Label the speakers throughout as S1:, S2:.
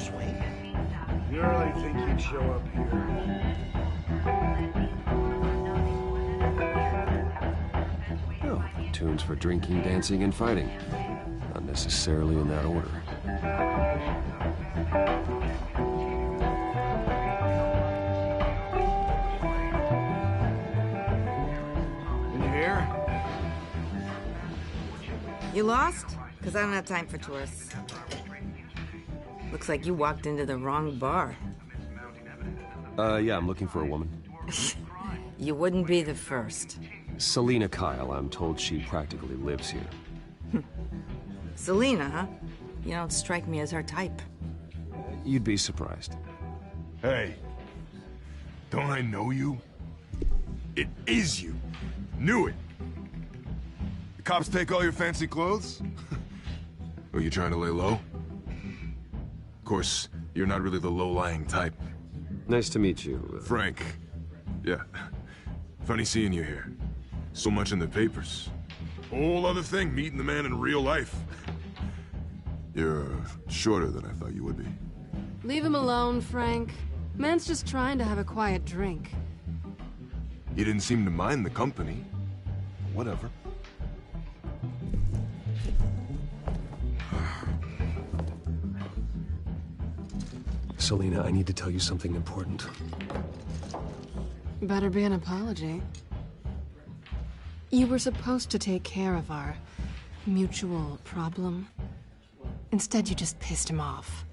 S1: persuade?
S2: You really think he'd show up here?
S3: Oh, tunes for drinking, dancing, and fighting. Not necessarily in that order.
S2: In here?
S4: You lost? Because I don't have time for tourists. Looks like you walked into the wrong bar.
S3: Yeah, I'm looking for a woman.
S4: You wouldn't be the first.
S3: Selina Kyle, I'm told she practically lives here.
S4: Selina, huh? You don't strike me as her type.
S3: You'd be surprised.
S5: Hey, don't I know you? It is you. Knew it. The cops take all your fancy clothes? Are you trying to lay low? Of course, you're not really the low-lying type.
S3: Nice to meet you.
S5: Frank. Yeah. Funny seeing you here. So much in the papers. Whole other thing, meeting the man in real life. You're shorter than I thought you would be.
S6: Leave him alone, Frank. Man's just trying to have a quiet drink.
S5: You didn't seem to mind the company. Whatever.
S3: Selina, I need to tell you something important.
S6: Better be an apology. You were supposed to take care of our mutual problem. Instead, you just pissed him off.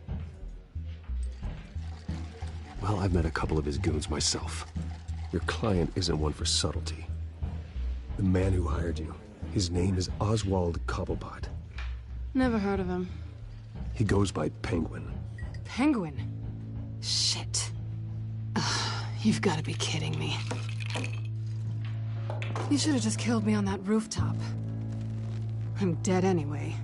S3: Well, I've met a couple of his goons myself. Your client isn't one for subtlety. The man who hired you, his name is Oswald Cobblepot.
S6: Never heard of him.
S3: He goes by Penguin.
S6: Penguin? Shit. Ugh, you've got to be kidding me. You should have just killed me on that rooftop. I'm dead anyway.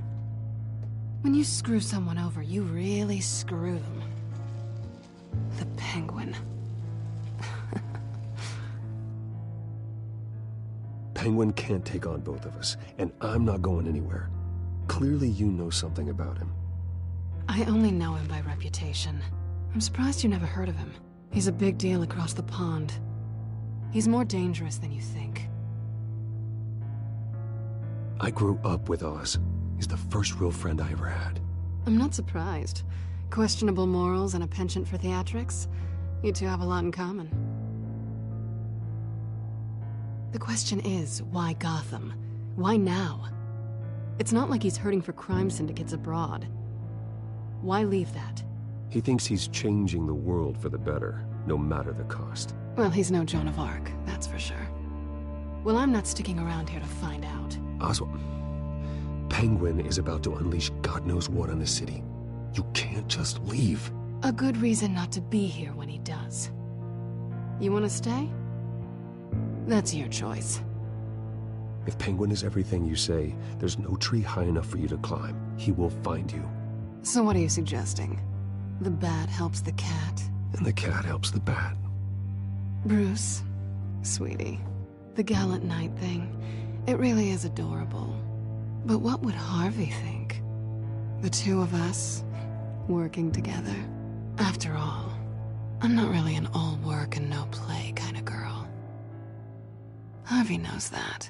S6: When you screw someone over, you really screw them. The Penguin.
S3: Penguin can't take on both of us, and I'm not going anywhere. Clearly you know something about him.
S6: I only know him by reputation. I'm surprised you never heard of him. He's a big deal across the pond. He's more dangerous than you think.
S3: I grew up with Oz. He's the first real friend I ever had.
S6: I'm not surprised. Questionable morals and a penchant for theatrics. You two have a lot in common. The question is, why Gotham? Why now? It's not like he's hurting for crime syndicates abroad. Why leave that?
S3: He thinks he's changing the world for the better, no matter the cost.
S6: Well, he's no Joan of Arc, that's for sure. Well, I'm not sticking around here to find out.
S3: Oswald, Penguin is about to unleash God knows what on the city. You can't just leave.
S6: A good reason not to be here when he does. You want to stay? That's your choice.
S3: If Penguin is everything you say, there's no tree high enough for you to climb. He will find you.
S6: So what are you suggesting? The bat helps the cat?
S3: And the cat helps the bat.
S6: Bruce, sweetie, the gallant knight thing, it really is adorable. But what would Harvey think? The two of us, working together. After all, I'm not really an all work and no play kind of girl. Harvey knows that.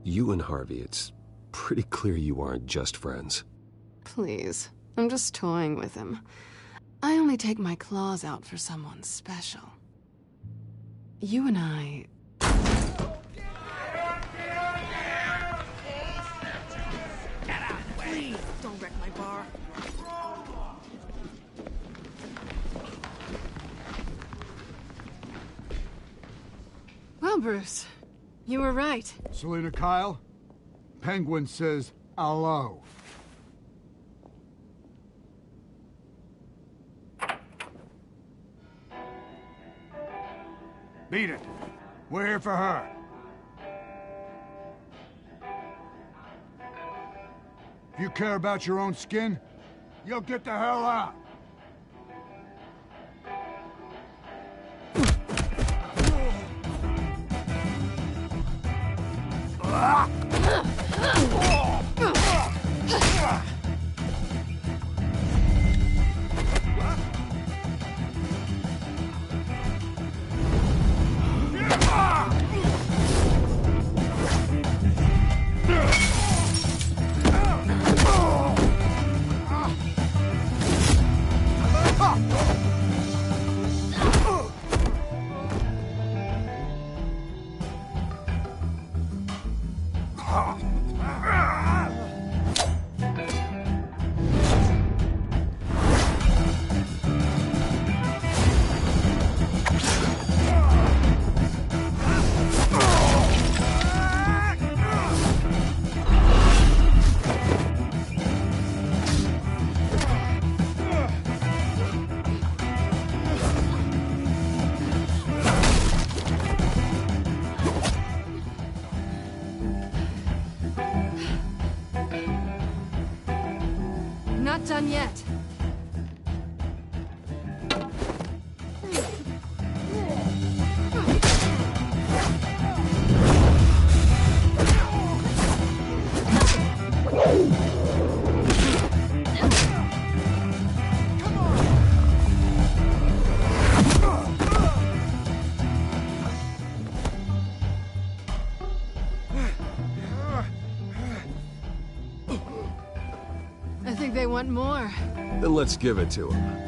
S3: You and Harvey, it's pretty clear you aren't just friends.
S6: Please, I'm just toying with him. I only take my claws out for someone special. You and I...
S4: Please, don't wreck my bar.
S6: Well, Bruce, you were right.
S2: Selina Kyle? Penguin says hello. Beat it. We're here for her. If you care about your own skin, you'll get the hell out.
S6: Not done yet. I think they want more.
S3: Then let's give it to him.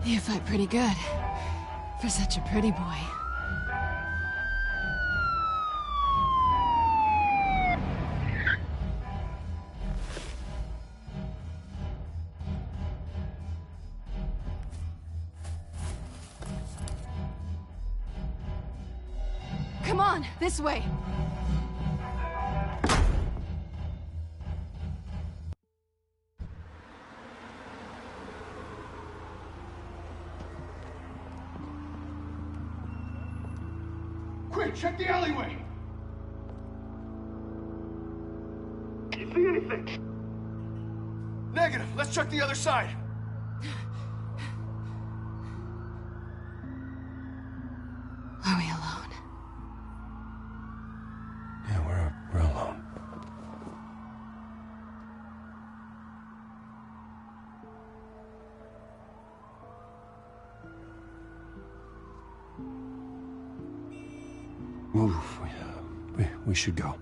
S6: You fight pretty good. For such a pretty boy. Come on, this way.
S2: Quick, check the alleyway!
S5: You see anything? Negative. Let's check the other side.
S6: Are we alone?
S3: Yeah, we're alone. Move. We should go.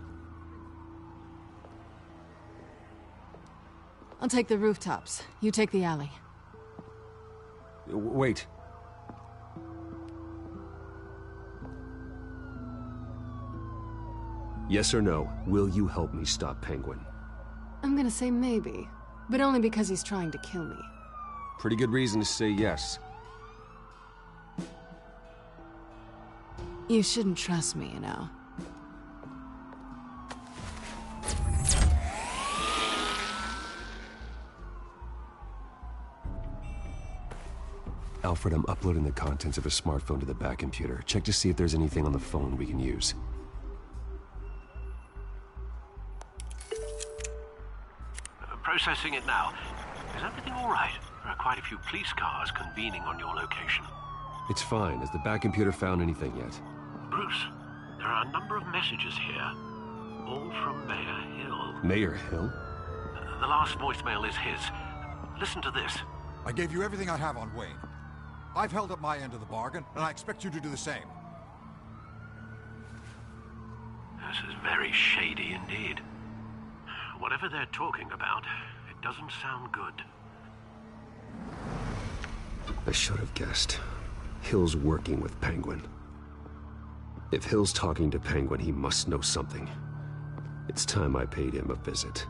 S6: I'll take the rooftops. You take the alley.
S3: Wait. Yes or no, will you help me stop Penguin?
S6: I'm gonna say maybe, but only because he's trying to kill me.
S3: Pretty good reason to say yes.
S6: You shouldn't trust me, you know.
S3: Alfred, I'm uploading the contents of a smartphone to the back computer. Check to see if there's anything on the phone we can use.
S1: Processing it now. Is everything all right? There are quite a few police cars convening on your location.
S3: It's fine. Has the back computer found anything yet?
S1: Bruce, there are a number of messages here. All from Mayor Hill.
S3: Mayor Hill?
S1: The last voicemail is his. Listen to this.
S7: I gave you everything I have on Wayne. I've held up my end of the bargain, and I expect you to do the same.
S1: This is very shady indeed. Whatever they're talking about, it doesn't sound good.
S3: I should have guessed. Hill's working with Penguin. If Hill's talking to Penguin, he must know something. It's time I paid him a visit.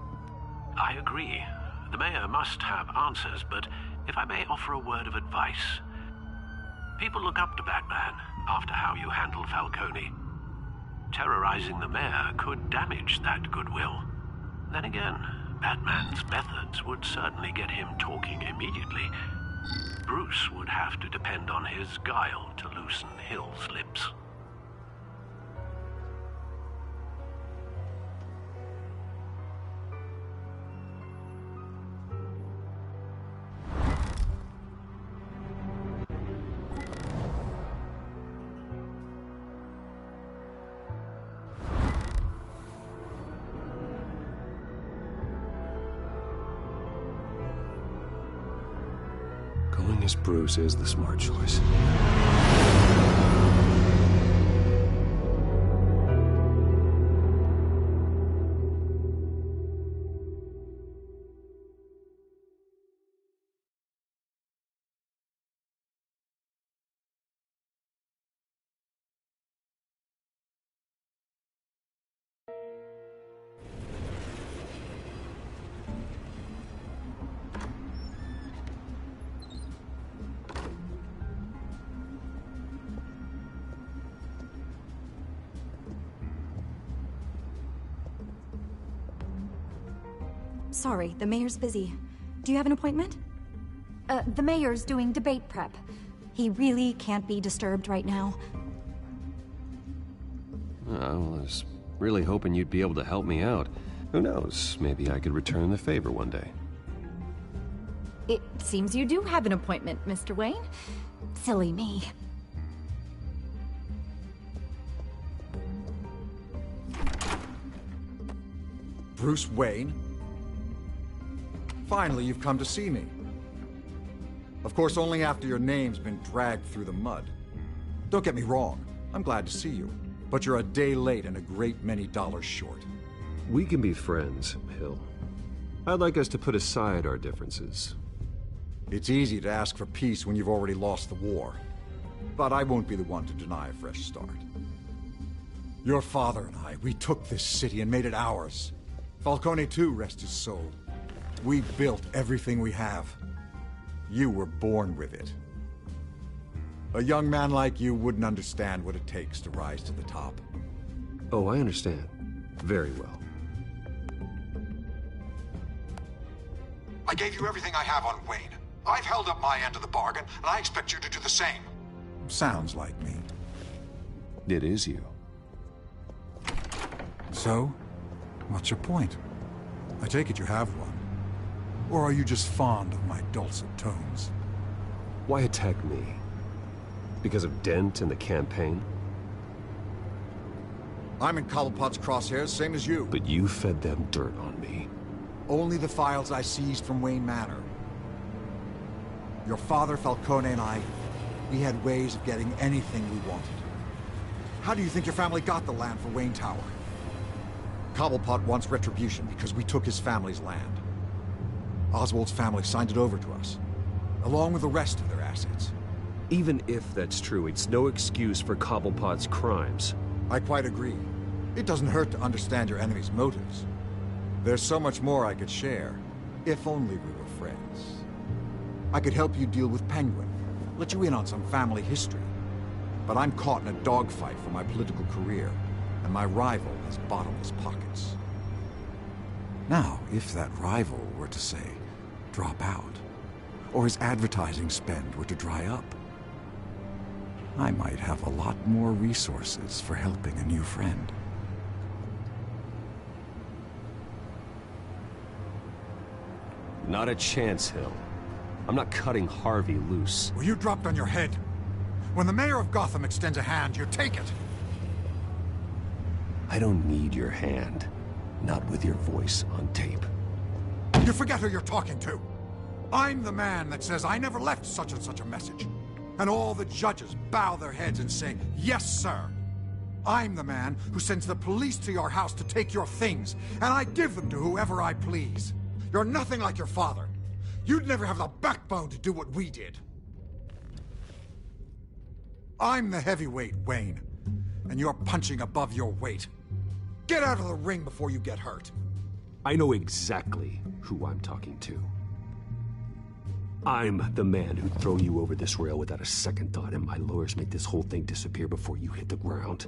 S1: I agree. The mayor must have answers, but if I may offer a word of advice, People look up to Batman after how you handled Falcone. Terrorizing the mayor could damage that goodwill. Then again, Batman's methods would certainly get him talking immediately. Bruce would have to depend on his guile to loosen Hill's lips.
S3: Going as Bruce is the smart choice.
S8: Sorry, the mayor's busy. Do you have an appointment? The mayor's doing debate prep. He really can't be disturbed right now.
S3: I was really hoping you'd be able to help me out. Who knows, maybe I could return the favor one day.
S8: It seems you do have an appointment, Mr. Wayne. Silly me.
S7: Bruce Wayne? Finally, you've come to see me. Of course, only after your name's been dragged through the mud. Don't get me wrong, I'm glad to see you. But you're a day late and a great many dollars short.
S3: We can be friends, Hill. I'd like us to put aside our differences.
S7: It's easy to ask for peace when you've already lost the war. But I won't be the one to deny a fresh start. Your father and I, we took this city and made it ours. Falcone too, rest his soul. We built everything we have. You were born with it. A young man like you wouldn't understand what it takes to rise to the top.
S3: Oh, I understand. Very well.
S7: I gave you everything I have on Wayne. I've held up my end of the bargain, and I expect you to do the same. Sounds like me.
S3: It is you.
S7: So, what's your point? I take it you have one. Or are you just fond of my dulcet tones?
S3: Why attack me? Because of Dent and the campaign?
S7: I'm in Cobblepot's crosshairs, same as you.
S3: But you fed them dirt on me.
S7: Only the files I seized from Wayne Manor. Your father, Falcone, and I, we had ways of getting anything we wanted. How do you think your family got the land for Wayne Tower? Cobblepot wants retribution because we took his family's land. Oswald's family signed it over to us, along with the rest of their assets.
S3: Even if that's true, it's no excuse for Cobblepot's crimes.
S7: I quite agree. It doesn't hurt to understand your enemy's motives. There's so much more I could share, if only we were friends. I could help you deal with Penguin, let you in on some family history. But I'm caught in a dogfight for my political career, and my rival has bottomless pockets. Now, if that rival were to say, drop out, or his advertising spend were to dry up, I might have a lot more resources for helping a new friend.
S3: Not a chance, Hill. I'm not cutting Harvey loose.
S7: Well, you dropped on your head. When the mayor of Gotham extends a hand, you take it.
S3: I don't need your hand. Not with your voice on tape.
S7: You forget who you're talking to. I'm the man that says I never left such and such a message. And all the judges bow their heads and say, yes, sir. I'm the man who sends the police to your house to take your things, and I give them to whoever I please. You're nothing like your father. You'd never have the backbone to do what we did. I'm the heavyweight, Wayne, and you're punching above your weight. Get out of the ring before you get hurt.
S3: I know exactly who I'm talking to. I'm the man who'd throw you over this rail without a second thought, and my lawyers make this whole thing disappear before you hit the ground.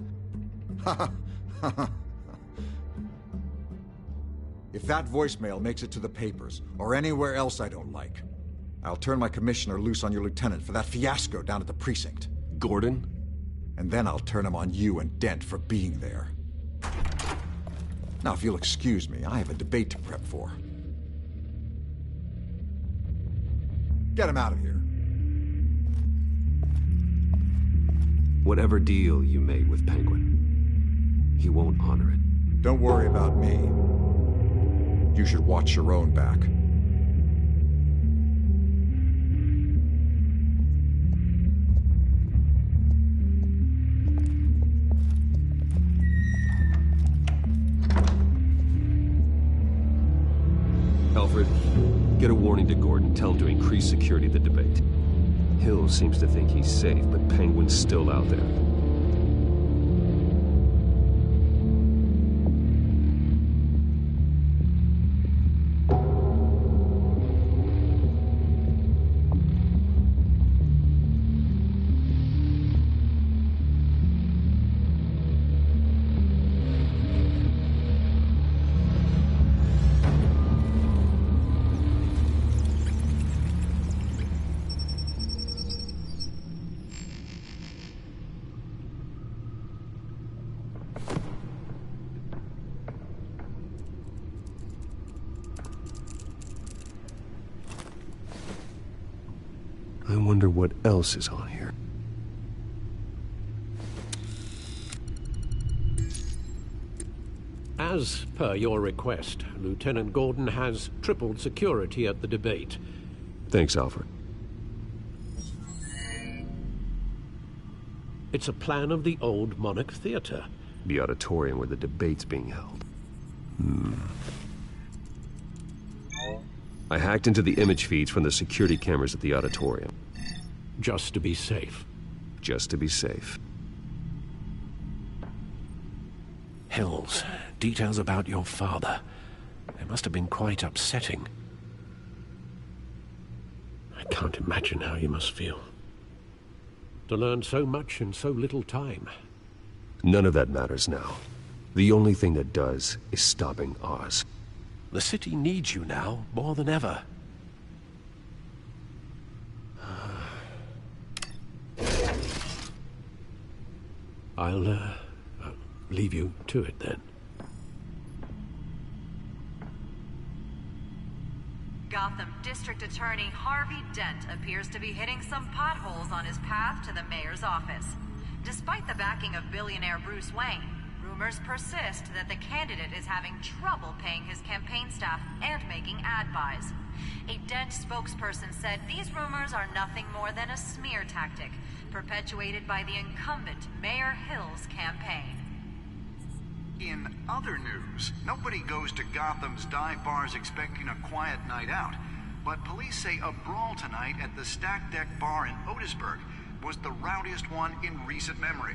S7: If that voicemail makes it to the papers, or anywhere else I don't like, I'll turn my commissioner loose on your lieutenant for that fiasco down at the precinct.
S3: Gordon?
S7: And then I'll turn him on you and Dent for being there. Now, if you'll excuse me, I have a debate to prep for. Get him out of here.
S3: Whatever deal you made with Penguin, he won't honor it.
S7: Don't worry about me. You should watch your own back.
S3: Alfred, get a warning to Gordon. Tell him to increase security at the debate. Hill seems to think he's safe, but Penguin's still out there. I wonder what else is on here.
S1: As per your request, Lieutenant Gordon has tripled security at the debate.
S3: Thanks, Alfred.
S1: It's a plan of the old Monarch Theater.
S3: The auditorium where the debate's being held. I hacked into the image feeds from the security cameras at the auditorium.
S1: Just to be safe.
S3: Just to be safe.
S1: Hills, details about your father. They must have been quite upsetting. I can't imagine how you must feel. To learn so much in so little time.
S3: None of that matters now. The only thing that does is stopping Oz.
S1: The city needs you now, more than ever. I'll leave you to it then.
S9: Gotham District Attorney Harvey Dent appears to be hitting some potholes on his path to the mayor's office. Despite the backing of billionaire Bruce Wayne, rumors persist that the candidate is having trouble paying his campaign staff and making ad buys. A Dent spokesperson said these rumors are nothing more than a smear tactic, perpetuated by the incumbent Mayor Hill's campaign.
S10: In other news, nobody goes to Gotham's dive bars expecting a quiet night out, but police say a brawl tonight at the Stack Deck Bar in Otisburg was the rowdiest one in recent memory.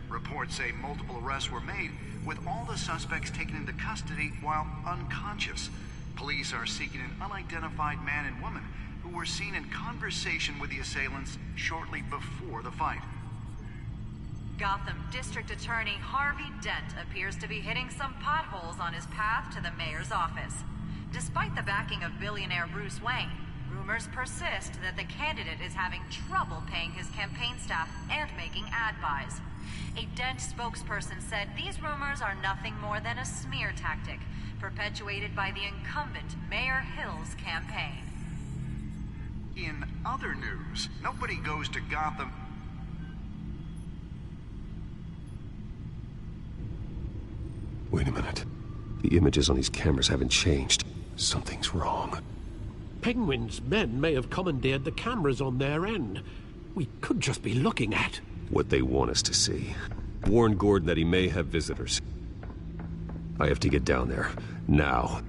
S10: Reports say multiple arrests were made, with all the suspects taken into custody while unconscious. Police are seeking an unidentified man and woman who were seen in conversation with the assailants shortly before the fight.
S9: Gotham District Attorney Harvey Dent appears to be hitting some potholes on his path to the mayor's office. Despite the backing of billionaire Bruce Wayne, rumors persist that the candidate is having trouble paying his campaign staff and making ad buys. A Dent spokesperson said these rumors are nothing more than a smear tactic, perpetuated by the incumbent Mayor Hill's campaign.
S10: In other news, nobody goes to Gotham.
S3: Wait a minute. The images on these cameras haven't changed. Something's wrong.
S1: Penguin's men may have commandeered the cameras on their end. We could just be looking at
S3: what they want us to see. Warn Gordon that he may have visitors. I have to get down there, now.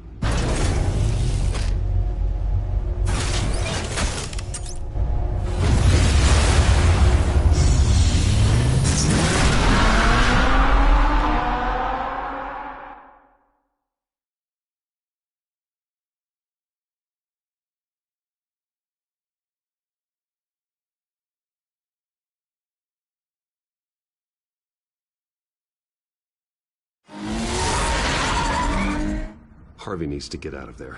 S3: Harvey needs to get out of there.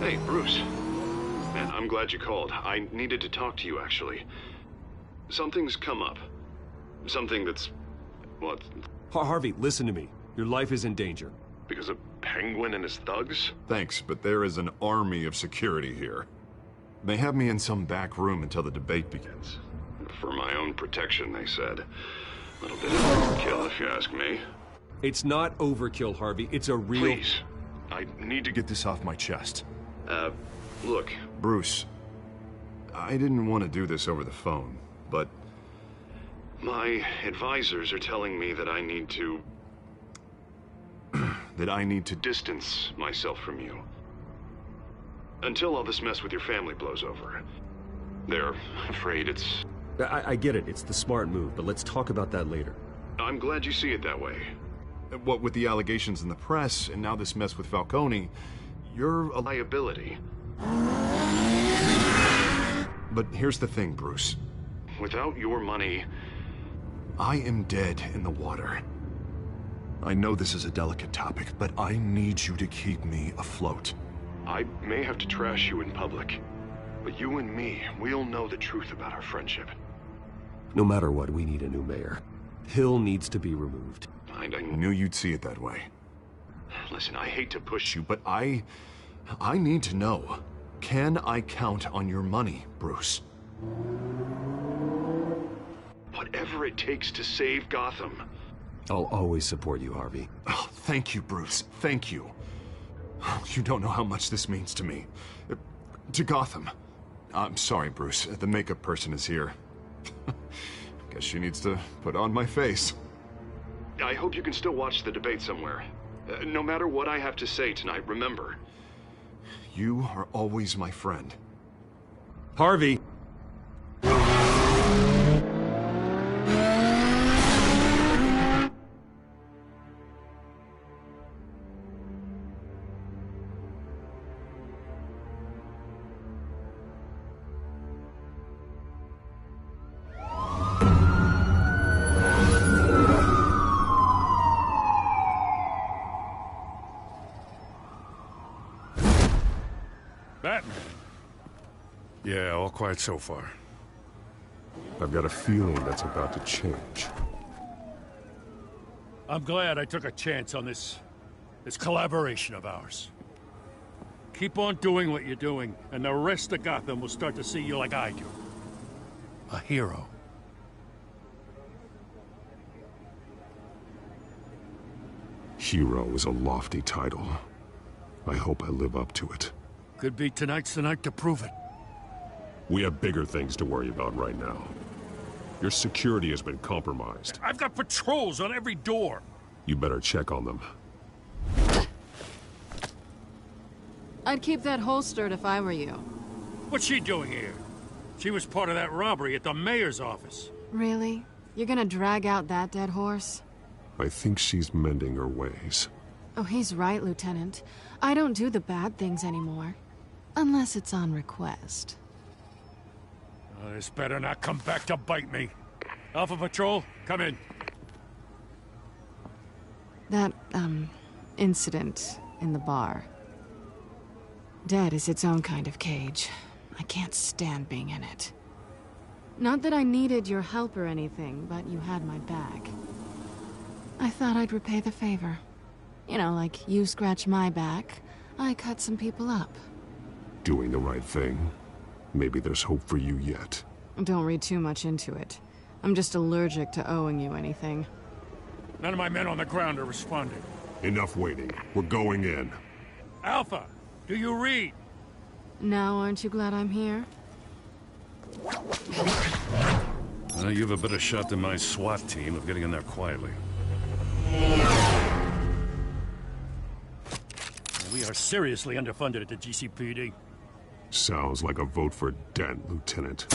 S11: Hey, Bruce. Man, I'm glad you called. I needed to talk to you, actually. Something's come up. Something that's... well,
S12: Harvey, listen to me. Your life is in danger.
S11: because of Penguin and his thugs?
S5: Thanks, but there is an army of security here. They have me in some back room until the debate begins.
S11: For my own protection, they said. A little bit of overkill, if you ask me.
S12: It's not overkill, Harvey. It's a real...
S11: Please. I need to
S5: Get this off my chest.
S11: look.
S5: Bruce, I didn't want to do this over the phone, but...
S11: My advisors are telling me that I need to...
S5: that I need to...
S11: distance myself from you. Until all this mess with your family blows over. They're afraid it's...
S12: I get it. It's the smart move, but let's talk about that later.
S11: I'm glad you see it that way.
S5: What with the allegations in the press, and now this mess with Falcone, you're a
S11: liability.
S5: But here's the thing, Bruce.
S11: Without your money...
S5: I am dead in the water. I know this is a delicate topic, but I need you to keep me afloat.
S11: I may have to trash you in public, but you and me, we'll know the truth about our friendship.
S3: No matter what, we need a new mayor. Hill needs to be removed.
S5: I knew you'd see it that way.
S11: Listen, I hate to push you,
S5: But I need to know. Can I count on your money, Bruce?
S11: whatever it takes to save Gotham.
S3: I'll always support you, Harvey.
S5: Oh, thank you, Bruce. Thank you. You don't know how much this means to me. To Gotham. I'm sorry, Bruce. The makeup person is here. Guess she needs to put on my face.
S11: I hope you can still watch the debate somewhere. No matter what I have to say tonight, remember.
S5: You are always my friend.
S12: Harvey!
S13: Batman? Yeah, all quiet so far.
S14: I've got a feeling that's about to change.
S13: I'm glad I took a chance on this collaboration of ours. Keep on doing what you're doing, and the rest of Gotham will start to see you like I do. A hero.
S14: Hero is a lofty title. I hope I live up to it.
S13: Could be tonight's the night to prove it.
S14: We have bigger things to worry about right now. Your security has been compromised.
S13: I've got patrols on every door.
S14: You better check on them.
S6: I'd keep that holstered if I were you.
S13: What's she doing here? She was part of that robbery at the mayor's office.
S6: Really? You're gonna drag out that dead horse?
S14: I think she's mending her ways.
S6: Oh, he's right, Lieutenant. I don't do the bad things anymore. Unless it's on request.
S13: This better not come back to bite me. Alpha Patrol, come in.
S6: That, incident in the bar. Dead is its own kind of cage. I can't stand being in it. Not that I needed your help or anything, but you had my back. I thought I'd repay the favor. You know, like you scratch my back, I cut some people up.
S14: Doing the right thing. Maybe there's hope for you yet.
S6: Don't read too much into it. I'm just allergic to owing you anything.
S13: None of my men on the ground are responding.
S14: Enough waiting. We're going in.
S13: Alpha, do you read?
S6: Now aren't you glad I'm here?
S13: You have a better shot than my SWAT team of getting in there quietly. We are seriously underfunded at the GCPD.
S14: Sounds like a vote for Dent, Lieutenant.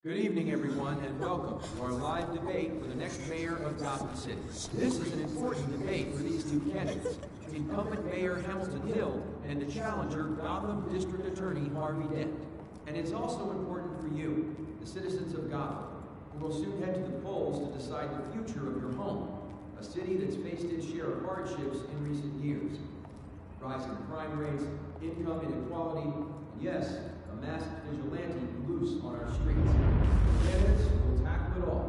S15: Good evening, everyone, and welcome to our live debate for the next mayor of Gotham City. This is an important debate for these two candidates, incumbent Mayor Hamilton Hill and the challenger, Gotham District Attorney Harvey Dent. And it's also important for you, the citizens of Gotham, who will soon head to the polls to decide the future of your home, a city that's faced its share of hardships in recent years. Rising crime rates, income inequality, and yes, a masked vigilante loose on our streets. The candidates will tackle it all.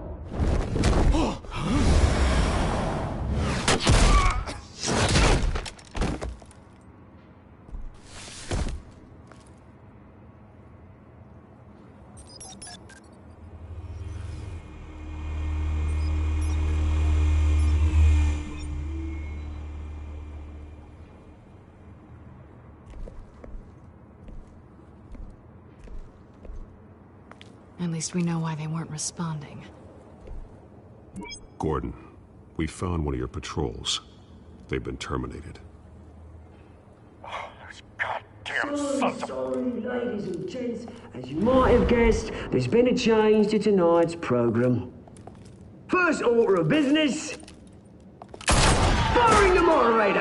S6: At least we know why they weren't responding.
S14: Gordon, we found one of your patrols. They've been terminated.
S16: Oh, those goddamn sons of... Sorry, ladies and gents. As you might have guessed, there's been a change to tonight's program. First order of business... firing the moderator!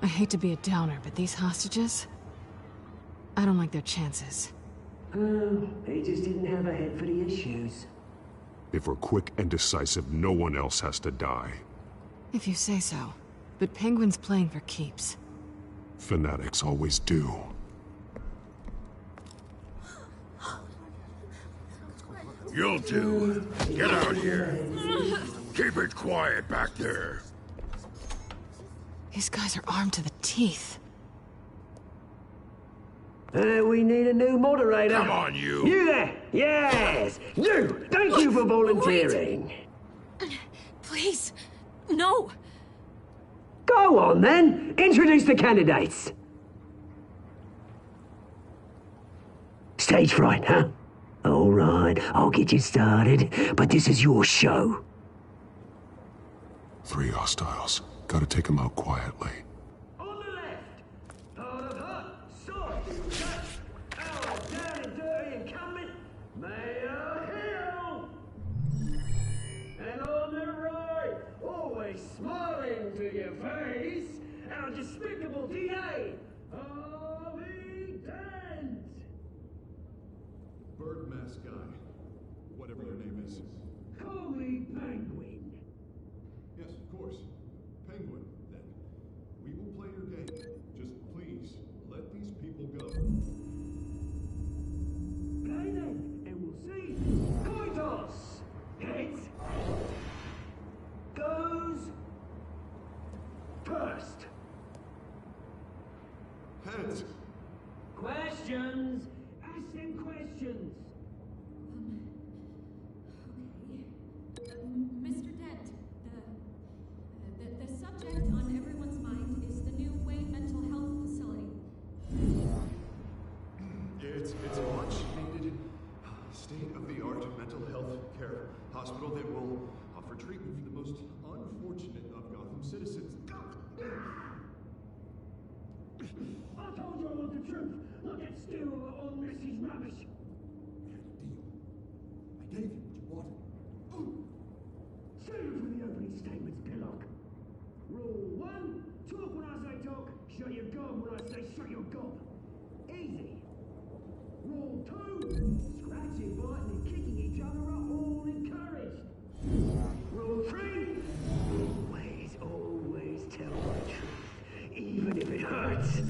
S6: I hate to be a downer, but these hostages... I don't like their chances.
S16: They just didn't have a head for the issues.
S14: If we're quick and decisive, no one else has to die.
S6: If you say so. But Penguin's playing for keeps.
S14: Fanatics always do.
S13: You'll do. Get out here. Keep it quiet back there.
S6: These guys are armed to the teeth.
S16: We need a new moderator.
S13: Come on, you.
S16: You there? Yes. You. Thank you for volunteering.
S17: Wait. Please. No.
S16: Go on, then. Introduce the candidates. Stage fright, huh? All right, I'll get you started, but this is your show.
S14: 3 hostiles. Gotta take them out quietly.
S16: On the left, part of hot, soft, our down and dirty incumbent, Mayor Hill. And on the right, always smiling to your face, our despicable DA, Harvey Dent.
S18: Bird mask guy, whatever your name is.
S16: Call me Penguin.
S18: Yes, of course. Penguin, then. We will play your game. Just please, let these people go.
S16: Play then, and we'll see. Coin toss. Heads. Goes. First.
S18: Heads.
S16: Questions. Ask them questions.
S19: Mr. Dent, the subject on everyone's mind is the new Wayne mental health facility.
S18: It's a much needed state-of-the-art mental health care hospital that will offer treatment for the most unfortunate of Gotham citizens.
S16: I told you I want the truth. Not that stew or Mrs. Rubbish.
S18: I gave you what you wanted.
S16: Save it for the opening statements, Pillock. Rule 1, talk when I say talk, shut your gob when I say shut your gob. Easy. Rule 2, scratching, biting and kicking each other are all encouraged. Rule 3, always tell the truth. Even if it hurts,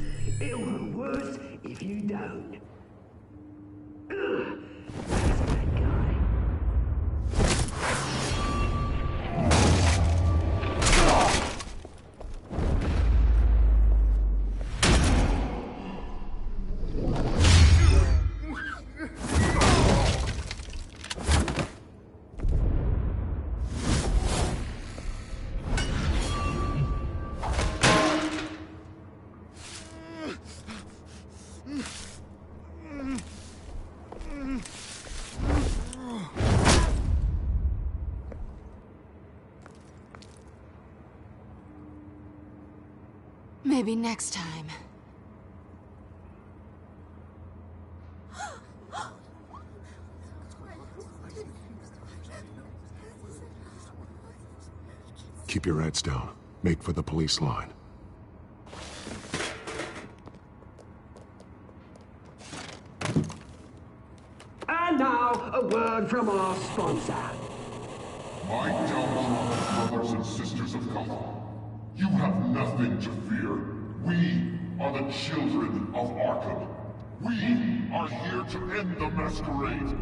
S16: it'll hurt worse if you don't. That's that guy.
S6: Maybe next time.
S14: Keep your heads down. Make for the police line.
S16: And now, a word from our sponsor.
S20: My downtrodden brothers and sisters of Gotham, you have nothing to fear. We are the children of Arkham. We are here to end the masquerade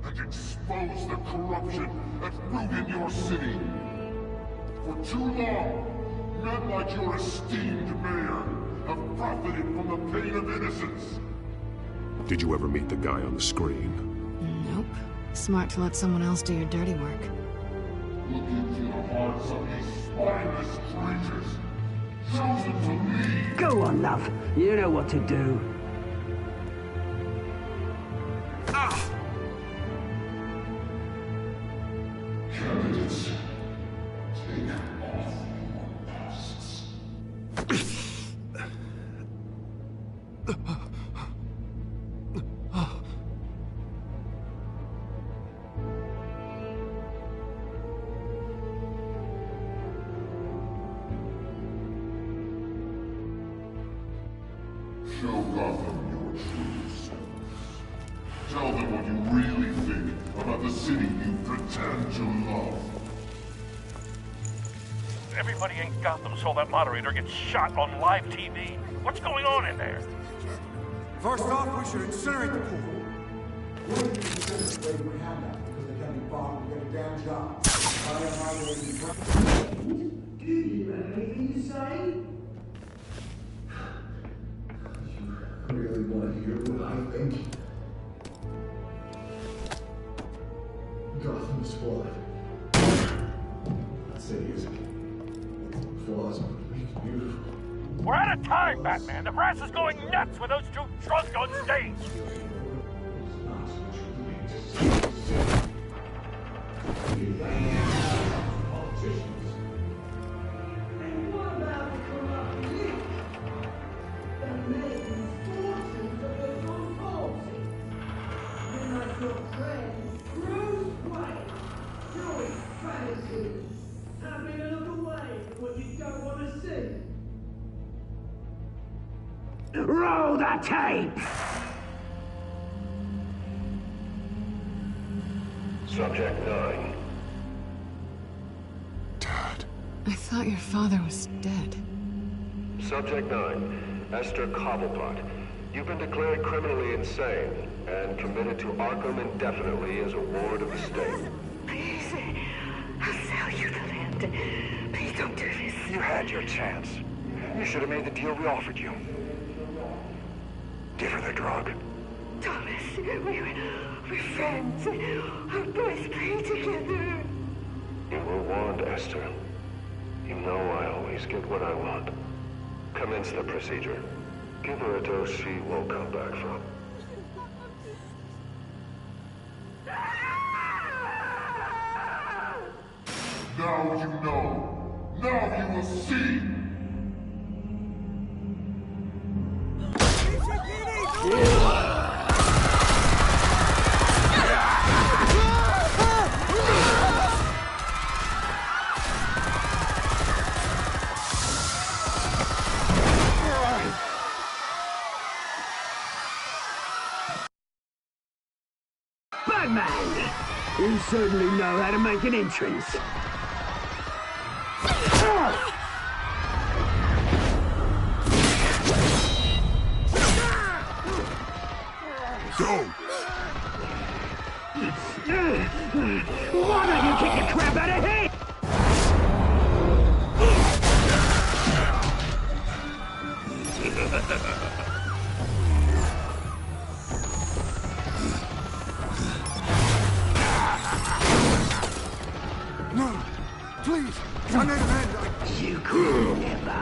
S20: and expose the corruption that ruined your city. For too long, men like your esteemed mayor have profited from the pain of innocence.
S14: Did you ever meet the guy on the screen?
S6: Nope. Smart to let someone else do your dirty work.
S20: Look into the hearts of these spineless creatures, chosen to lead.
S16: Go on, love. You know what to do.
S20: Candidates, take off your masks. Show Gotham your true selves. Tell them what you really think about the city you pretend to love.
S13: Everybody in Gotham saw that moderator get shot on live TV. What's going on in there?
S7: First off, we should incinerate the pool.
S16: Do you have anything to say?
S18: You really want to hear what I think? Gotham is flawed. I'd say easy. Flaws make beautiful.
S13: We're out of time, Batman. The press is going nuts with those two drunks on stage.
S16: And what about the corrupt elite? That made these fortunes of their own policy. You're not your friend, Bruce Wayne, doing fantasy, having a look away from what you don't want to see. Roll the tape!
S11: Subject 9.
S6: I thought your father was dead.
S11: Subject 9. Esther Cobblepot. You've been declared criminally insane and committed to Arkham indefinitely as a ward of the state.
S21: Please, I'll sell you the land. Please don't do this.
S10: You had your chance. You should have made the deal we offered you. Give her the drug.
S21: Thomas, we're friends. Our boys play together.
S11: You were warned, Esther. You know I always get what I want. Commence the procedure. Give her a dose she won't come back from.
S20: Now you know. Now you will see.
S16: Batman! You certainly know how to make an entrance.
S20: Go!
S16: Why don't you kick the crap out of him?
S2: No! Please! I made an end!
S16: You could never.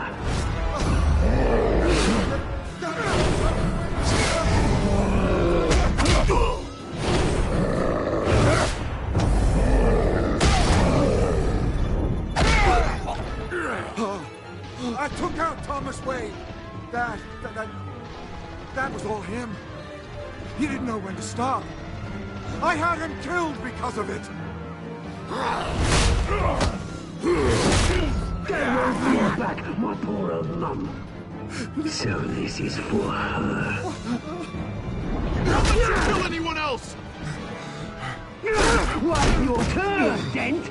S2: I took out Thomas Wayne. That was all him. He didn't know when to stop. I had him killed because of it.
S16: Get your fear back, my poor old mum. So this is for her.
S18: Don't let you kill anyone else!
S16: What's your turn, Dent?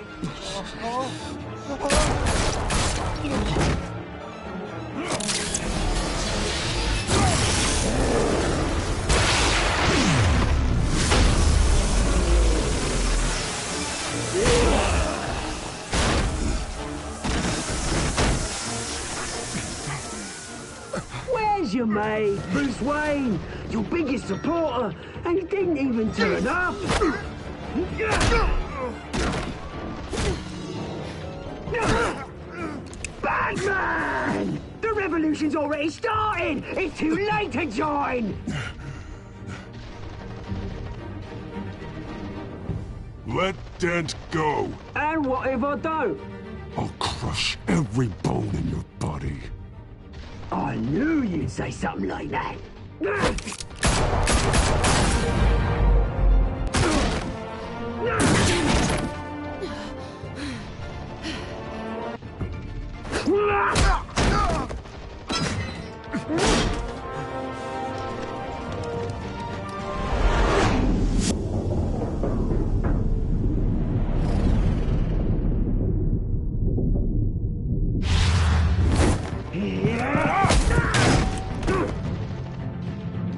S16: Where's your mate, Bruce Wayne? Your biggest supporter, and he didn't even turn up. Batman! The revolution's already started! It's too late to join!
S14: Let Dent go.
S16: And what if I don't?
S14: I'll crush every bone in your body.
S16: I knew you'd say something like that.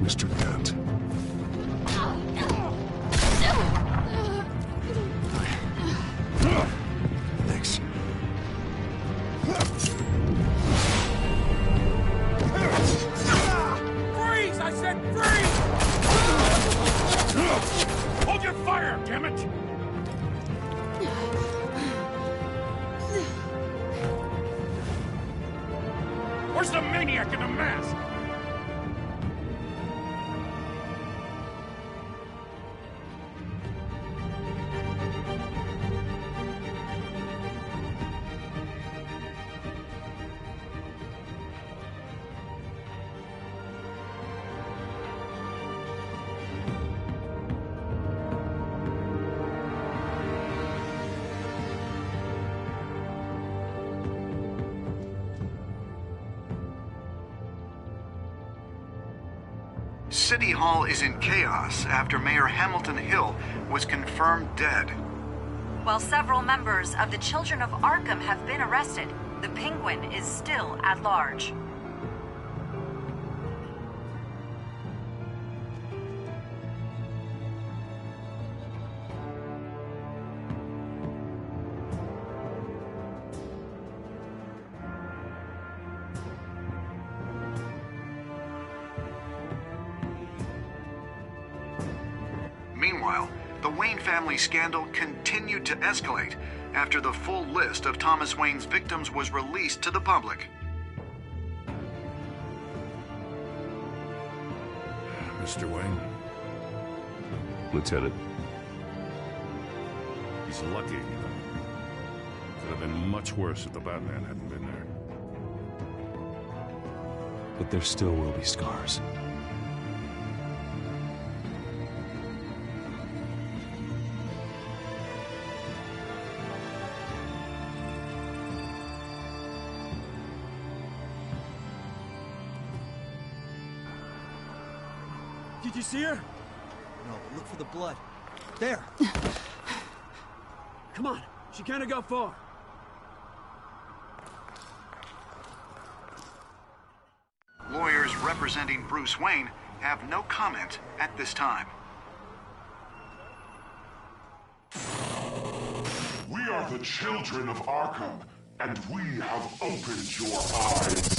S14: Mr. Dent. Thanks.
S13: Freeze! I said freeze! Hold your fire, damn it! Where's the maniac in the mask?
S10: City Hall is in chaos after Mayor Hamilton Hill was confirmed dead.
S9: While several members of the Children of Arkham have been arrested, the Penguin is still at large.
S10: Meanwhile, the Wayne family scandal continued to escalate after the full list of Thomas Wayne's victims was released to the public.
S13: Mr. Wayne?
S14: Lieutenant.
S13: He's lucky, you know. Could have been much worse if the Batman hadn't been there.
S3: But there still will be scars.
S4: Did you see her? No, but look for the blood. There! Come on, she can't have got far.
S10: Lawyers representing Bruce Wayne have no comment at this time.
S20: We are the children of Arkham, and we have opened your eyes.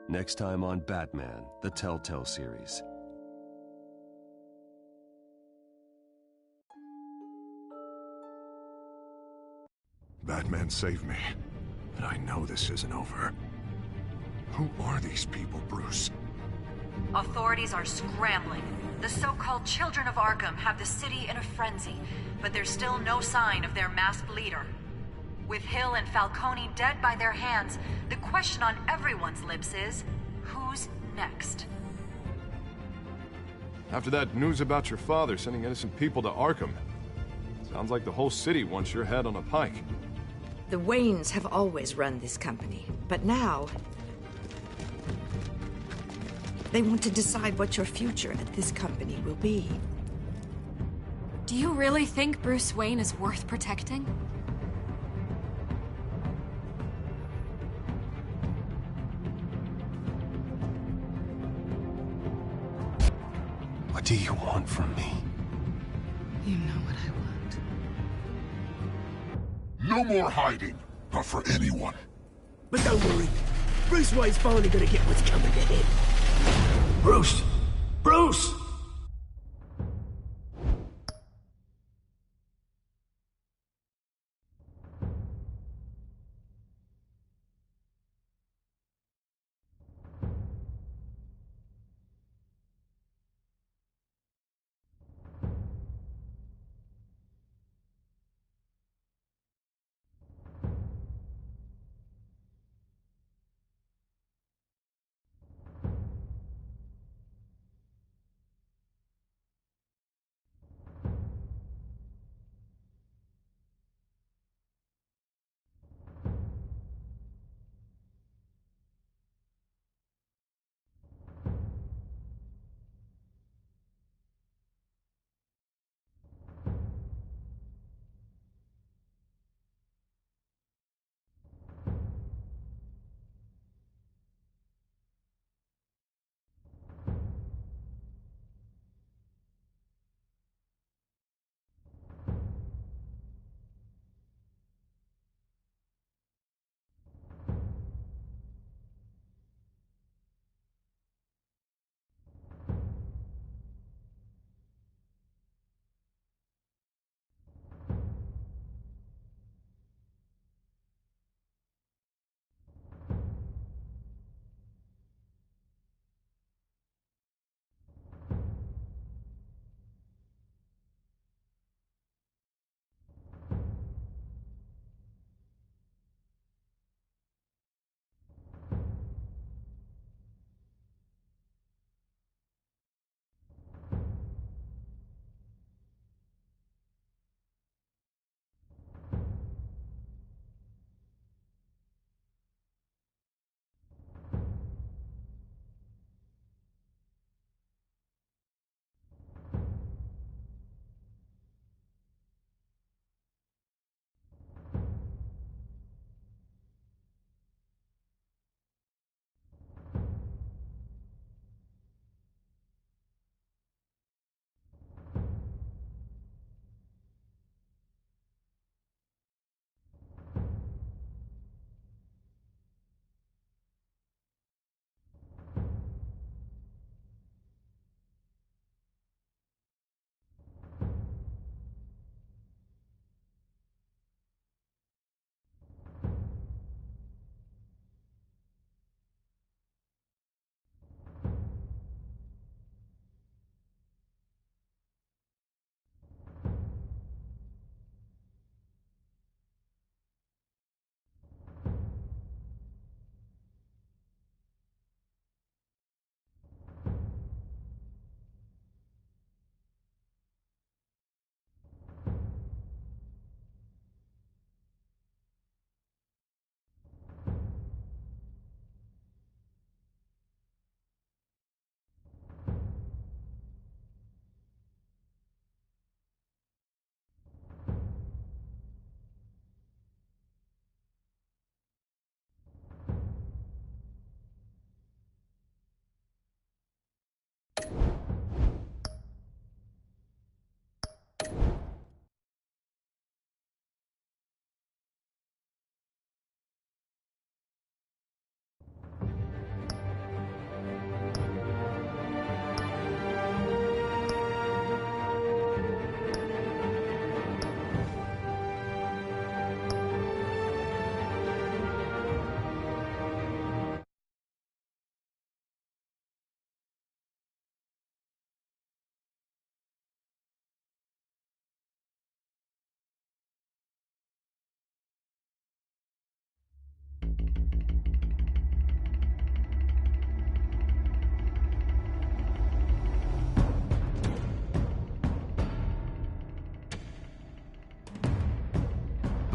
S3: Next time on Batman, the Telltale series.
S5: Batman saved me, but I know this isn't over. Who are these people, Bruce?
S9: Authorities are scrambling. The so-called Children of Arkham have the city in a frenzy, but there's still no sign of their masked leader. With Hill and Falcone dead by their hands, the question on everyone's lips is, who's next?
S18: After that news about your father sending innocent people to Arkham, sounds like the whole city wants your head on a pike.
S21: The Waynes have always run this company, but now they want to decide what your future at this company will be.
S17: Do you really think Bruce Wayne is worth protecting?
S3: What do you want from me?
S6: You know what I want.
S20: No more hiding, not for anyone.
S16: But don't worry. Bruce Wayne's finally gonna get what's coming to him. Bruce! Bruce!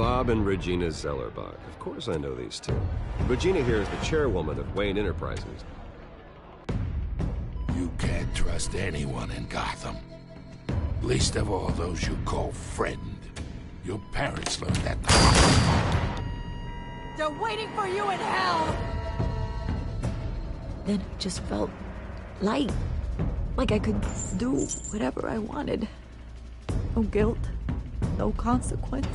S3: Bob and Regina Zellerbach. Of course I know these two. Regina here is the chairwoman of Wayne Enterprises.
S8: You can't trust anyone in Gotham. Least of all those you call friend. Your parents learned that.
S22: They're waiting for you in hell!
S23: Then I just felt light. Like I could do whatever I wanted. No guilt. No consequence.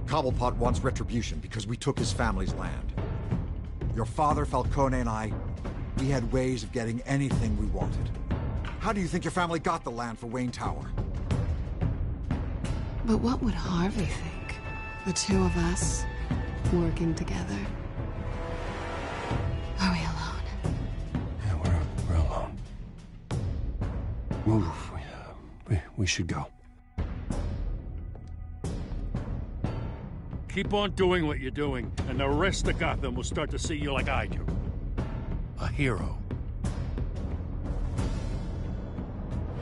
S7: Cobblepot wants retribution because we took his family's land. Your father, Falcone, and I, we had ways of getting anything we wanted. How do you think your family got the land for Wayne Tower?
S6: But what would Harvey think? The two of us, working together. Are we alone?
S3: Yeah, we're alone. Move. We should go.
S13: Keep on doing what you're doing, and the rest of Gotham will start to see you like I do. A hero.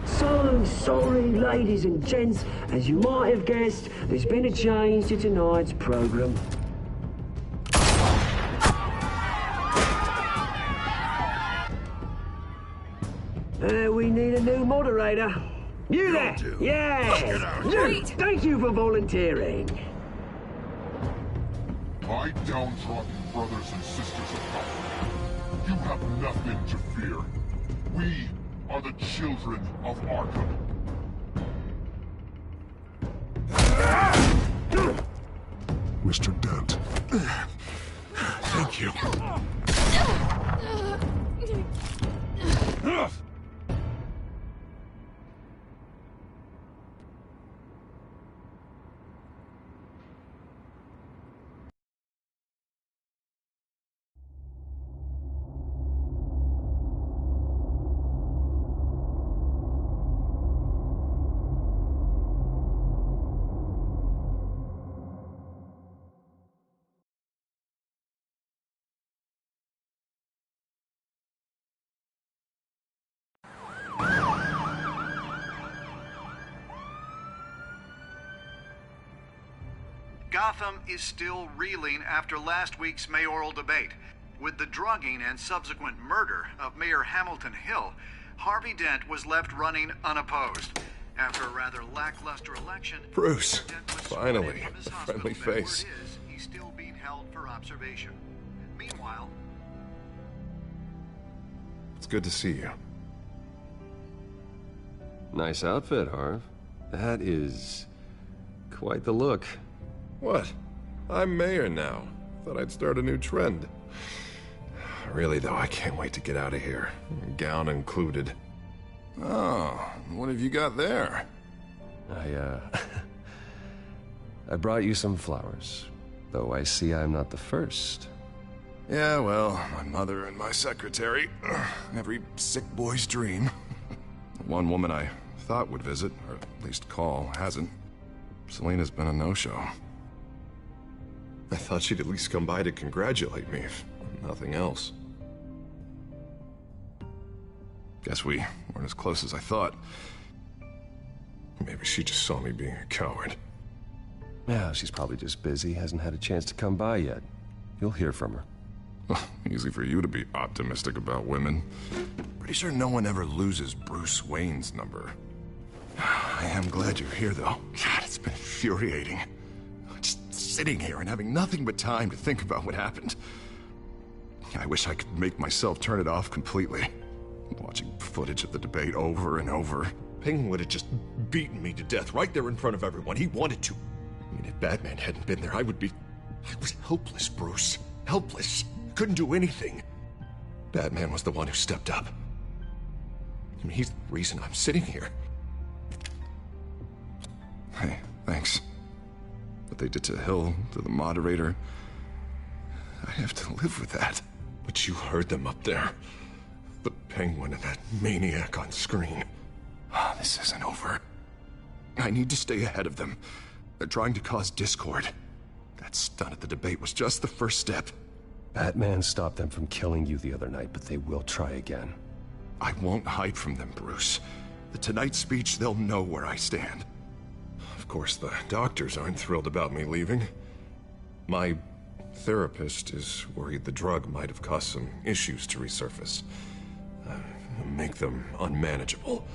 S16: So sorry, ladies and gents. As you might have guessed, there's been a change to tonight's program. We need a new moderator. You there? Yeah! You! Thank you for volunteering.
S20: My downtrodden brothers and sisters of Gotham, you have nothing to fear. We are the children of Arkham.
S14: Mr. Dent.
S8: Thank you.
S10: Gotham is still reeling after last week's mayoral debate. With the drugging and subsequent murder of Mayor Hamilton Hill, Harvey Dent was left running unopposed. After a rather lackluster election,
S18: Bruce, finally, a friendly face.
S10: He's still being held for observation. Meanwhile,
S18: It's good to see you.
S3: Nice outfit, Harv. That is quite the look.
S18: What? I'm mayor now. Thought I'd start a new trend. Really, though, I can't wait to get out of here. Gown included. Oh, what have you got there?
S3: I brought you some flowers. Though I see I'm not the first.
S18: Yeah, well, my mother and my secretary. Every sick boy's dream. One woman I thought would visit, or at least call, hasn't. Selena's been a no-show. I thought she'd at least come by to congratulate me, if nothing else. Guess we weren't as close as I thought. Maybe she just saw me being a coward.
S3: Yeah, she's probably just busy, hasn't had a chance to come by yet. You'll hear from her.
S18: Well, easy for you to be optimistic about women. Pretty sure no one ever loses Bruce Wayne's number. I am glad you're here, though. God, it's been infuriating. Just sitting here and having nothing but time to think about what happened. I wish I could make myself turn it off completely. Watching footage of the debate over and over. Penguin would have just beaten me to death right there in front of everyone. He wanted to. I mean, if Batman hadn't been there, I was helpless, Bruce. Helpless. Couldn't do anything. Batman was the one who stepped up. I mean, he's the reason I'm sitting here. Hey, thanks. What they did to Hill, to the moderator, I have to live with that. But you heard them up there. The Penguin and that maniac on screen. This isn't over. I need to stay ahead of them. They're trying to cause discord. That stunt at the debate was just the first step.
S3: Batman stopped them from killing you the other night, but they will try again.
S18: I won't hide from them, Bruce. The Tonight speech, they'll know where I stand. Of course, the doctors aren't thrilled about me leaving. My therapist is worried the drug might have caused some issues to resurface. Make them unmanageable.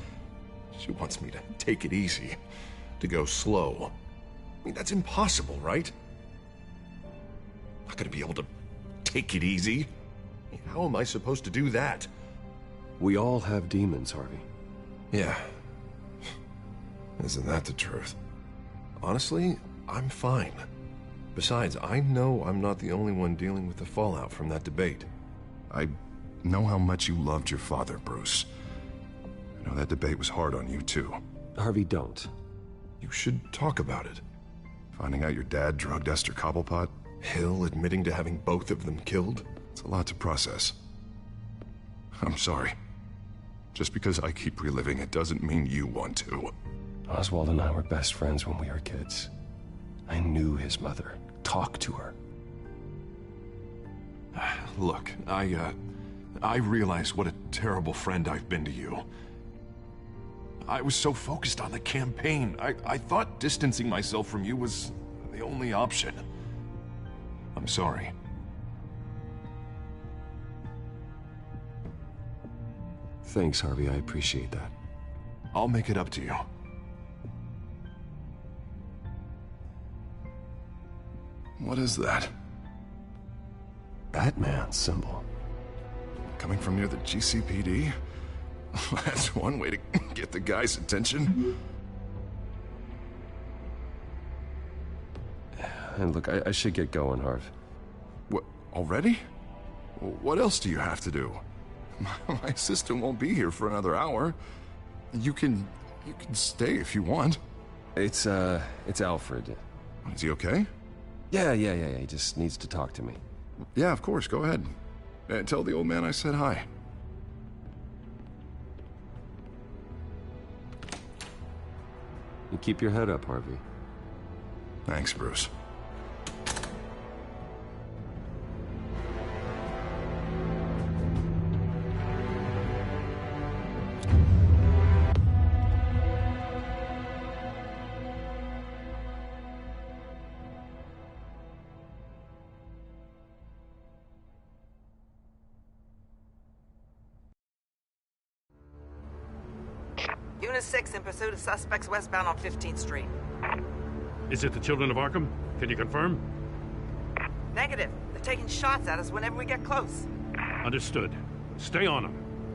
S18: She wants me to take it easy, to go slow. I mean, that's impossible, right? I'm not gonna be able to take it easy. How am I supposed to do that?
S3: We all have demons, Harvey.
S18: Yeah. Isn't that the truth? Honestly, I'm fine. Besides, I know I'm not the only one dealing with the fallout from that debate. I know how much you loved your father, Bruce. I know that debate was hard on you, too.
S3: Harvey, don't.
S18: You should talk about it. Finding out your dad drugged Esther Cobblepot, Hill admitting to having both of them killed. It's a lot to process. I'm sorry. Just because I keep reliving it doesn't mean you want to.
S3: Oswald and I were best friends when we were kids. I knew his mother. Talked to her.
S18: Look, I realize what a terrible friend I've been to you. I was so focused on the campaign. I thought distancing myself from you was the only option. I'm sorry.
S3: Thanks, Harvey. I appreciate that.
S18: I'll make it up to you. What is that?
S3: Batman symbol.
S18: Coming from near the GCPD? That's one way to get the guy's attention.
S3: And look, I should get going, Harv.
S18: What, already? What else do you have to do? My assistant won't be here for another hour. You can stay if you want.
S3: It's Alfred.
S18: Is he okay?
S3: Yeah. He just needs to talk to me.
S18: Yeah, of course. Go ahead. Tell the old man I said hi.
S3: You keep your head up, Harvey.
S18: Thanks, Bruce.
S1: Unit 6 in pursuit of suspects westbound on 15th Street.
S13: Is it the Children of Arkham? Can you confirm?
S1: Negative. They're taking shots at us whenever we get close.
S13: Understood. Stay on them.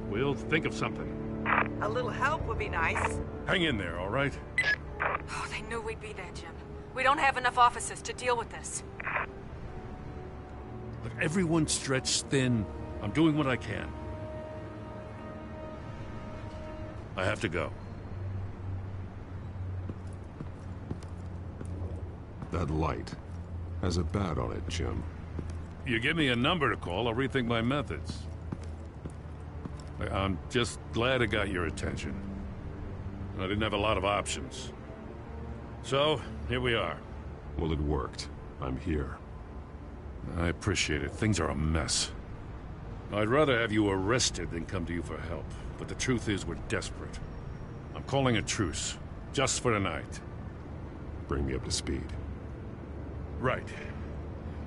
S13: We'll think of something.
S1: A little help would be nice.
S13: Hang in there, all right?
S17: Oh, they knew we'd be there, Jim. We don't have enough officers to deal with this.
S13: Look, everyone's stretched thin. I'm doing what I can. I have to go.
S14: That light has a bat on it, Jim.
S13: You give me a number to call, I'll rethink my methods. I'm just glad I got your attention. I didn't have a lot of options. So, here we are.
S14: Well, it worked. I'm here.
S13: I appreciate it. Things are a mess. I'd rather have you arrested than come to you for help. But the truth is, we're desperate. I'm calling a truce. Just for tonight.
S14: Bring me up to speed.
S13: Right.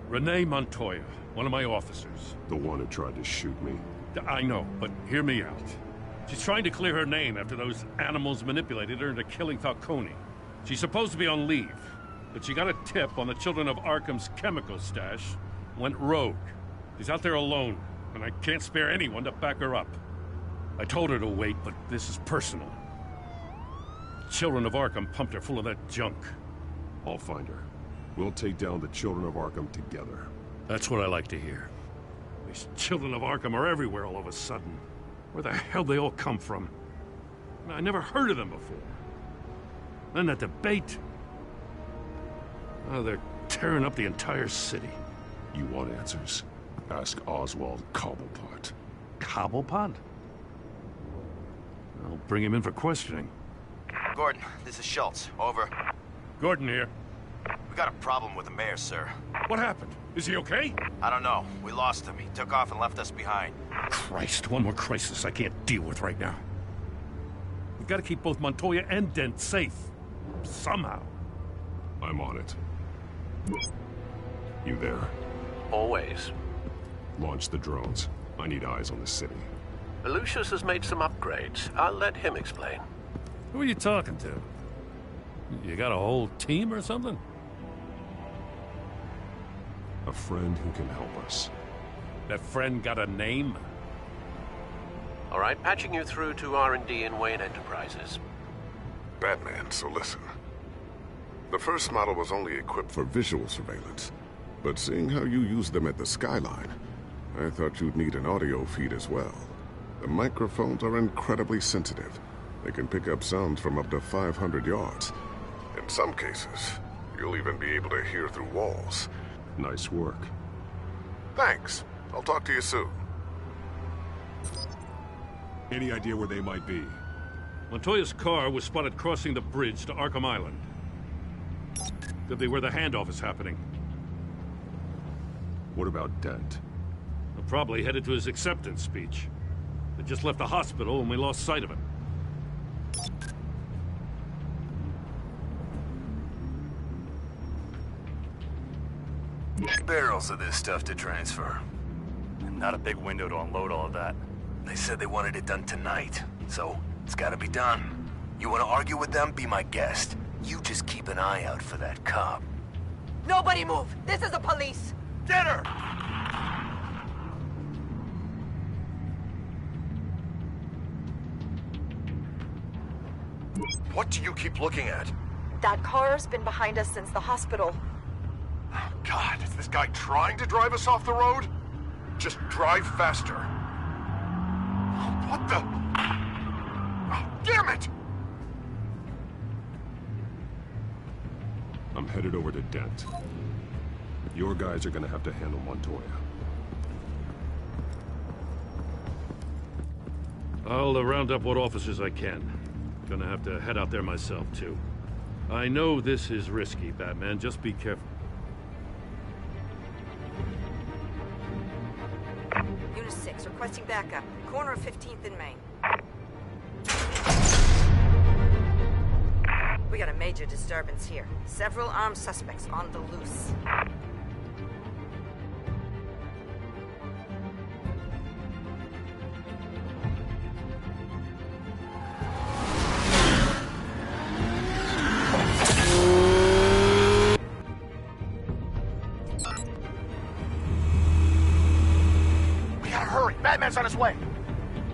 S13: Renee Montoya, one of my officers.
S14: The one who tried to shoot me.
S13: I know, but hear me out. She's trying to clear her name after those animals manipulated her into killing Falcone. She's supposed to be on leave, but she got a tip on the Children of Arkham's chemical stash, went rogue. She's out there alone, and I can't spare anyone to back her up. I told her to wait, but this is personal. Children of Arkham pumped her full of that junk.
S14: I'll find her. We'll take down the Children of Arkham together.
S13: That's what I like to hear. These Children of Arkham are everywhere all of a sudden. Where the hell they all come from? I never heard of them before. Then that debate. Oh, they're tearing up the entire city.
S14: You want answers? Ask Oswald Cobblepot.
S13: Cobblepot? I'll bring him in for questioning.
S12: Gordon, this is Schultz. Over.
S13: Gordon here.
S12: We got a problem with the mayor, sir.
S13: What happened? Is he okay?
S12: I don't know. We lost him. He took off and left us behind.
S13: Christ, one more crisis I can't deal with right now. We've got to keep both Montoya and Dent safe. Somehow.
S14: I'm on it. You there?
S11: Always.
S14: Launch the drones. I need eyes on the city.
S11: Lucius has made some upgrades. I'll let him explain.
S13: Who are you talking to? You got a whole team or something?
S14: A friend who can help us.
S13: That friend got a name?
S11: All right, patching you through to R&D in Wayne Enterprises.
S18: Batman, so listen. The first model was only equipped for visual surveillance, but seeing how you use them at the skyline, I thought you'd need an audio feed as well. The microphones are incredibly sensitive. They can pick up sounds from up to 500 yards. In some cases, you'll even be able to hear through walls.
S14: Nice work.
S18: Thanks. I'll talk to you soon.
S14: Any idea where they might be?
S13: Montoya's car was spotted crossing the bridge to Arkham Island. Could be where the handoff is happening.
S14: What about Dent?
S13: Probably headed to his acceptance speech. They just left the hospital and we lost sight of him.
S15: Barrels of this stuff to transfer.
S19: Not a big window to unload all of that.
S15: They said they wanted it done tonight, so it's gotta be done. You wanna argue with them? Be my guest. You just keep an eye out for that cop.
S1: Nobody move! This is the police!
S15: Get her!
S18: What do you keep looking at?
S24: That car's been behind us since the hospital.
S18: Oh, God, is this guy trying to drive us off the road? Just drive faster. What the? Oh, damn it!
S14: I'm headed over to Dent. Your guys are gonna have to handle Montoya.
S13: I'll round up what officers I can. Gonna have to head out there myself, too. I know this is risky, Batman. Just be careful.
S1: Unit 6, requesting backup. Corner of 15th and Main. We got a major disturbance here. Several armed suspects on the loose.
S15: Batman's on his way.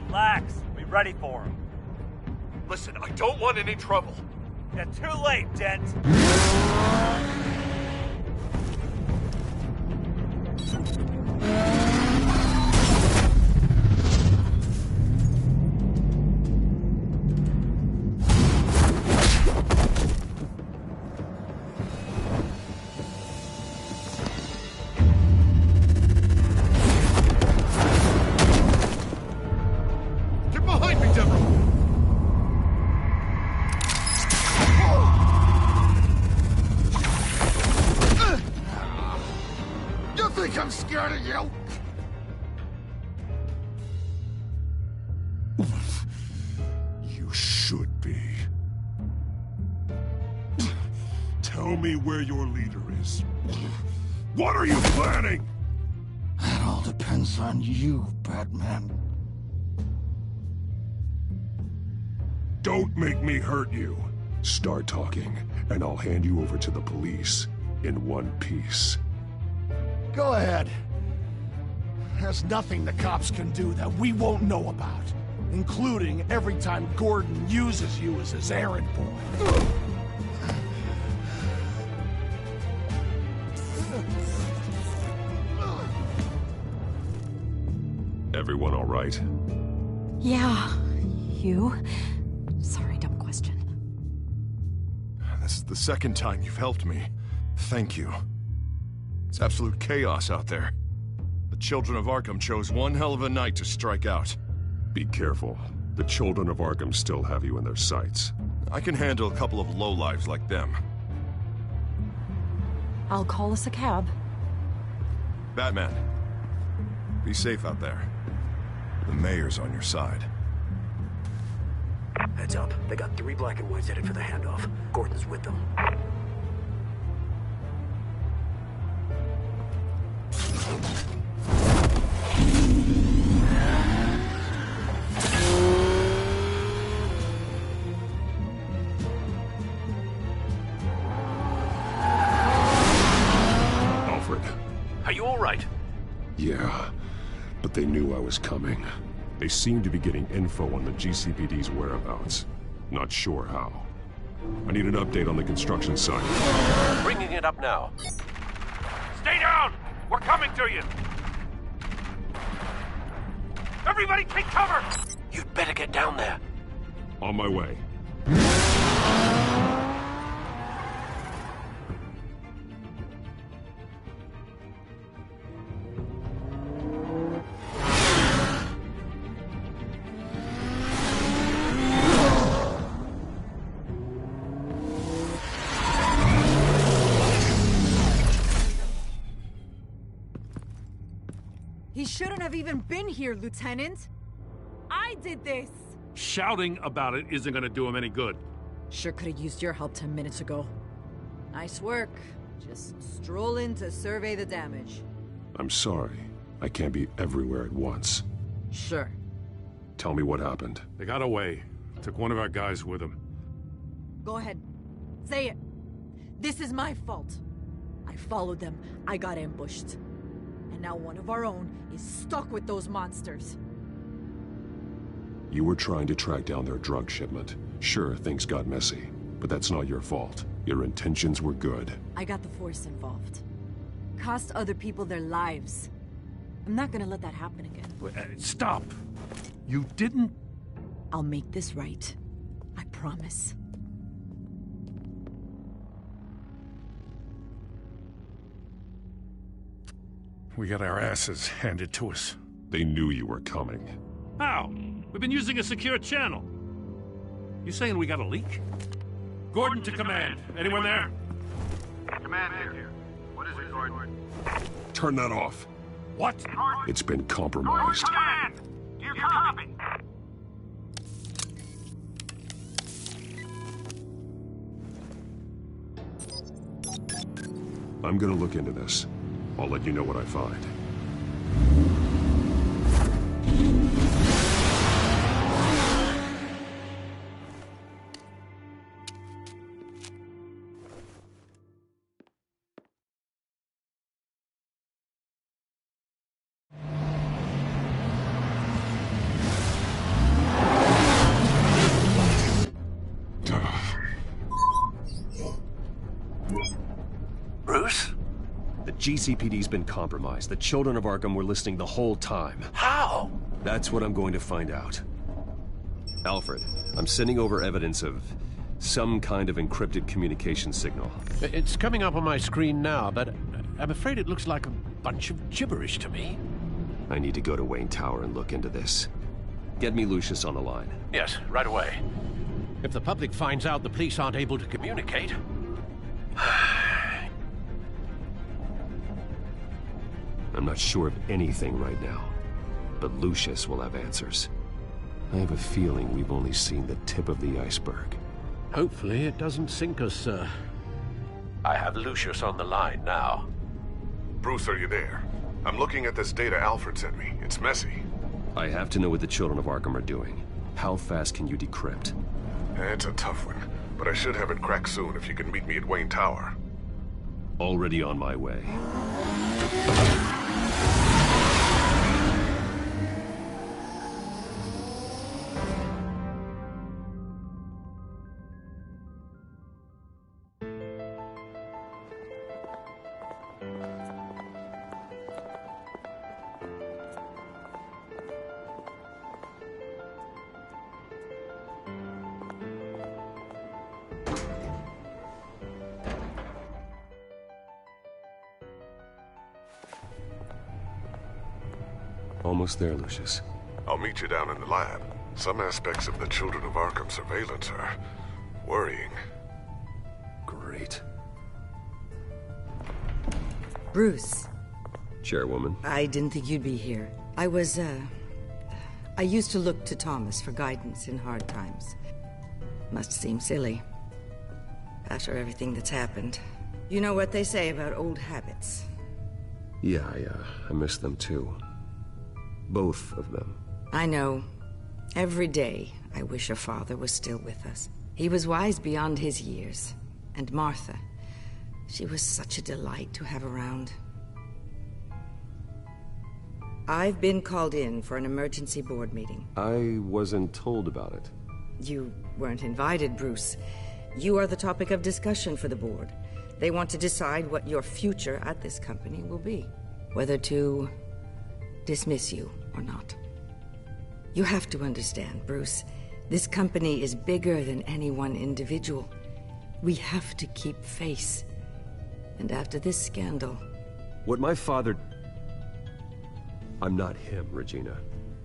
S19: Relax. Be ready for him.
S15: Listen, I don't want any trouble.
S19: Yeah, too late, Dent.
S2: I'm scared of you!
S14: You should be. Tell me where your leader is. What are you planning?
S2: That all depends on you, Batman.
S14: Don't make me hurt you. Start talking, and I'll hand you over to the police in one piece.
S2: Go ahead. There's nothing the cops can do that we won't know about, including every time Gordon uses you as his errand boy.
S14: Everyone all right?
S23: Yeah. You? Sorry, dumb question.
S18: This is the second time you've helped me. Thank you. It's absolute chaos out there. The children of Arkham chose one hell of a night to strike out.
S14: Be careful. The children of Arkham still have you in their sights.
S18: I can handle a couple of lowlives like them.
S23: I'll call us a cab.
S18: Batman, be safe out there. The mayor's on your side.
S15: Heads up. They got 3 black and whites headed for the handoff. Gordon's with them.
S11: Are you all right?
S14: Yeah, but they knew I was coming. They seemed to be getting info on the GCPD's whereabouts. Not sure how. I need an update on the construction site.
S11: Bringing it up now.
S19: Stay down! We're coming to you! Everybody take cover!
S11: You'd better get down there.
S14: On my way.
S22: He shouldn't have even been here, Lieutenant. I did this.
S13: Shouting about it isn't gonna do him any good.
S22: Sure could have used your help 10 minutes ago. Nice work. Just stroll in to survey the damage.
S14: I'm sorry. I can't be everywhere at once.
S22: Sure.
S14: Tell me what happened.
S13: They got away. Took one of our guys with them.
S22: Go ahead. Say it. This is my fault. I followed them. I got ambushed. And now one of our own is stuck with those monsters.
S14: You were trying to track down their drug shipment. Sure, things got messy, but that's not your fault. Your intentions were good.
S22: I got the Force involved. Cost other people their lives. I'm not gonna let that happen again.
S13: Stop! You didn't...
S22: I'll make this right. I promise.
S13: We got our asses handed to us.
S14: They knew you were coming.
S13: How? We've been using a secure channel. You saying we got a leak? Gordon to command. Anyone there?
S10: Command here. What is it, Gordon?
S14: Turn that off.
S13: What?
S14: It's been compromised.
S10: Command! Do you copy?
S14: I'm gonna look into this. I'll let you know what I find.
S11: Bruce?
S3: The GCPD's been compromised. The children of Arkham were listening the whole time.
S11: How?
S3: That's what I'm going to find out. Alfred, I'm sending over evidence of some kind of encrypted communication signal.
S11: It's coming up on my screen now, but I'm afraid it looks like a bunch of gibberish to me.
S3: I need to go to Wayne Tower and look into this. Get me Lucius on the line.
S11: Yes, right away. If the public finds out the police aren't able to communicate...
S3: I'm not sure of anything right now, but Lucius will have answers. I have a feeling we've only seen the tip of the iceberg.
S11: Hopefully it doesn't sink us, sir. I have Lucius on the line now.
S18: Bruce, are you there? I'm looking at this data Alfred sent me. It's messy.
S3: I have to know what the children of Arkham are doing. How fast can you decrypt?
S18: It's a tough one, but I should have it cracked soon if you can meet me at Wayne Tower.
S3: Already on my way. Almost there, Lucius.
S18: I'll meet you down in the lab. Some aspects of the Children of Arkham surveillance are worrying.
S3: Great.
S4: Bruce.
S3: Chairwoman.
S4: I didn't think you'd be here. I used to look to Thomas for guidance in hard times. Must seem silly. After everything that's happened. You know what they say about old habits.
S3: Yeah, I miss them too. Both of them.
S4: I know. Every day, I wish her father was still with us. He was wise beyond his years. And Martha, she was such a delight to have around. I've been called in for an emergency board meeting.
S3: I wasn't told about it.
S4: You weren't invited, Bruce. You are the topic of discussion for the board. They want to decide what your future at this company will be. Whether to dismiss you or not. You have to understand, Bruce. This company is bigger than any one individual. We have to keep face. And after this scandal...
S3: What my father... I'm not him, Regina.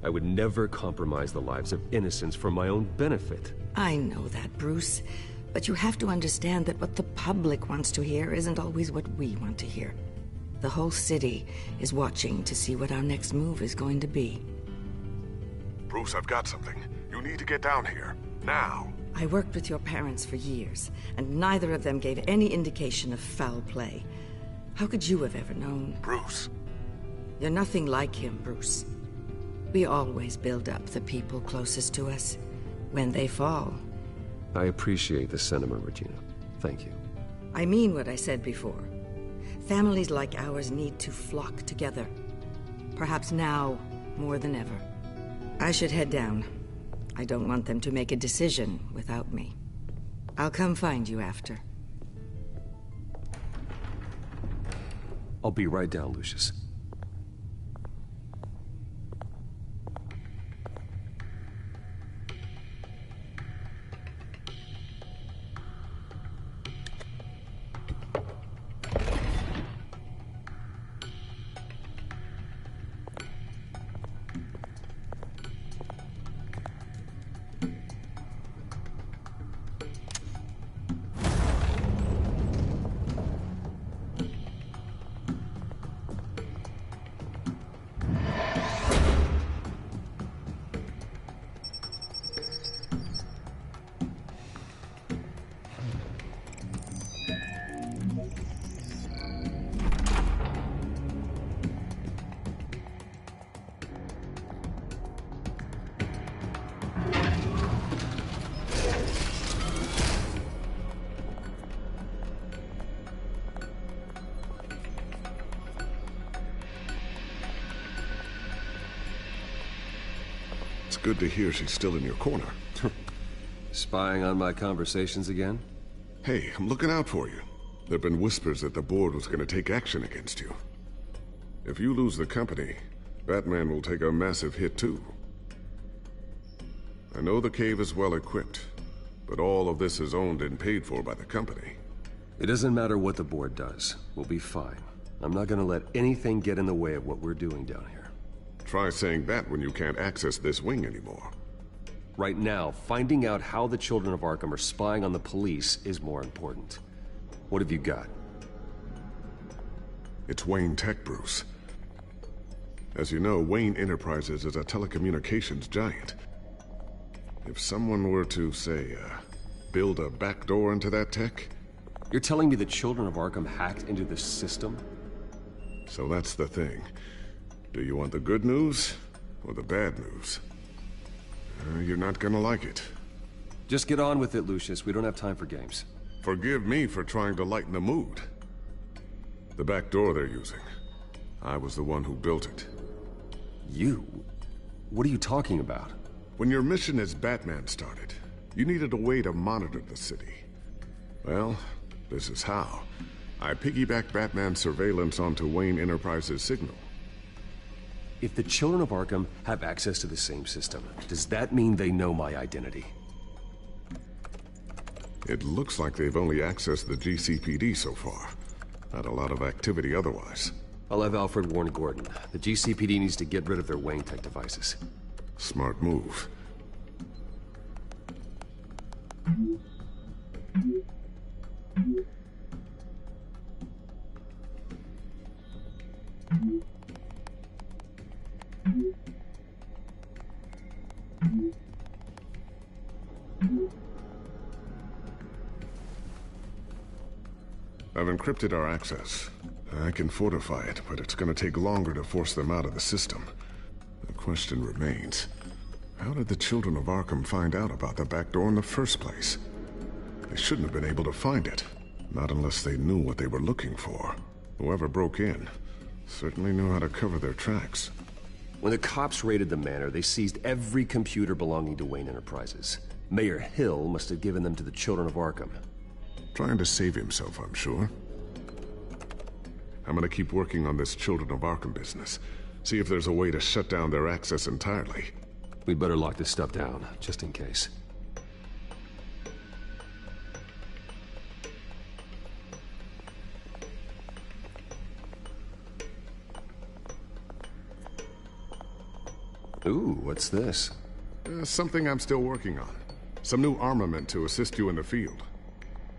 S3: I would never compromise the lives of innocents for my own benefit.
S4: I know that, Bruce. But you have to understand that what the public wants to hear isn't always what we want to hear. The whole city is watching to see what our next move is going to be.
S18: Bruce, I've got something. You need to get down here. Now.
S4: I worked with your parents for years, and neither of them gave any indication of foul play. How could you have ever known?
S18: Bruce.
S4: You're nothing like him, Bruce. We always build up the people closest to us. When they fall...
S3: I appreciate the sentiment, Regina. Thank you.
S4: I mean what I said before. Families like ours need to flock together. Perhaps now, more than ever. I should head down. I don't want them to make a decision without me. I'll come find you after.
S3: I'll be right down, Lucius.
S18: It's good to hear she's still in your corner.
S3: Spying on my conversations again?
S18: Hey, I'm looking out for you. There've been whispers that the board was going to take action against you. If you lose the company, Batman will take a massive hit too. I know the cave is well equipped, but all of this is owned and paid for by the company.
S3: It doesn't matter what the board does. We'll be fine. I'm not gonna let anything get in the way of what we're doing down here.
S18: Try saying that when you can't access this wing anymore.
S3: Right now, finding out how the children of Arkham are spying on the police is more important. What have you got?
S18: It's Wayne Tech, Bruce. As you know, Wayne Enterprises is a telecommunications giant. If someone were to, say, build a backdoor into that tech...
S3: You're telling me the children of Arkham hacked into this system?
S18: So that's the thing. Do you want the good news or the bad news? You're not gonna like it.
S3: Just get on with it, Lucius. We don't have time for games.
S18: Forgive me for trying to lighten the mood. The back door they're using. I was the one who built it.
S3: You? What are you talking about?
S18: When your mission as Batman started, you needed a way to monitor the city. Well, this is how. I piggybacked Batman's surveillance onto Wayne Enterprises' signal.
S3: If the children of Arkham have access to the same system, does that mean they know my identity?
S18: It looks like they've only accessed the GCPD so far. Not a lot of activity otherwise.
S3: I'll have Alfred warn Gordon. The GCPD needs to get rid of their Wayne Tech devices.
S18: Smart move. I've encrypted our access. I can fortify it, but it's gonna take longer to force them out of the system. The question remains, how did the children of Arkham find out about the back door in the first place? They shouldn't have been able to find it. Not unless they knew what they were looking for. Whoever broke in certainly knew how to cover their tracks.
S3: When the cops raided the manor, they seized every computer belonging to Wayne Enterprises. Mayor Hill must have given them to the Children of Arkham.
S14: Trying to save himself, I'm sure. I'm gonna keep working on this Children of Arkham business. See if there's a way to shut down their access entirely.
S3: We'd better lock this stuff down, just in case. Ooh, what's this?
S14: Something I'm still working on. Some new armament to assist you in the field.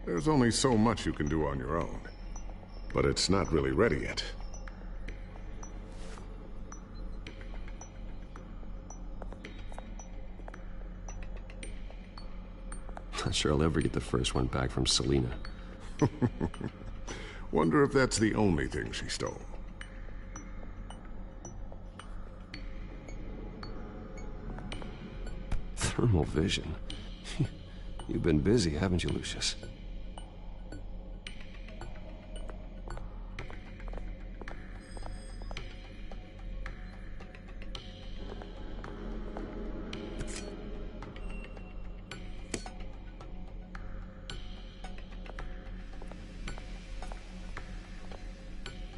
S14: There's only so much you can do on your own. But it's not really ready yet.
S3: Not sure I'll ever get the first one back from Selina.
S14: Wonder if that's the only thing she stole.
S3: Thermal vision. You've been busy, haven't you, Lucius?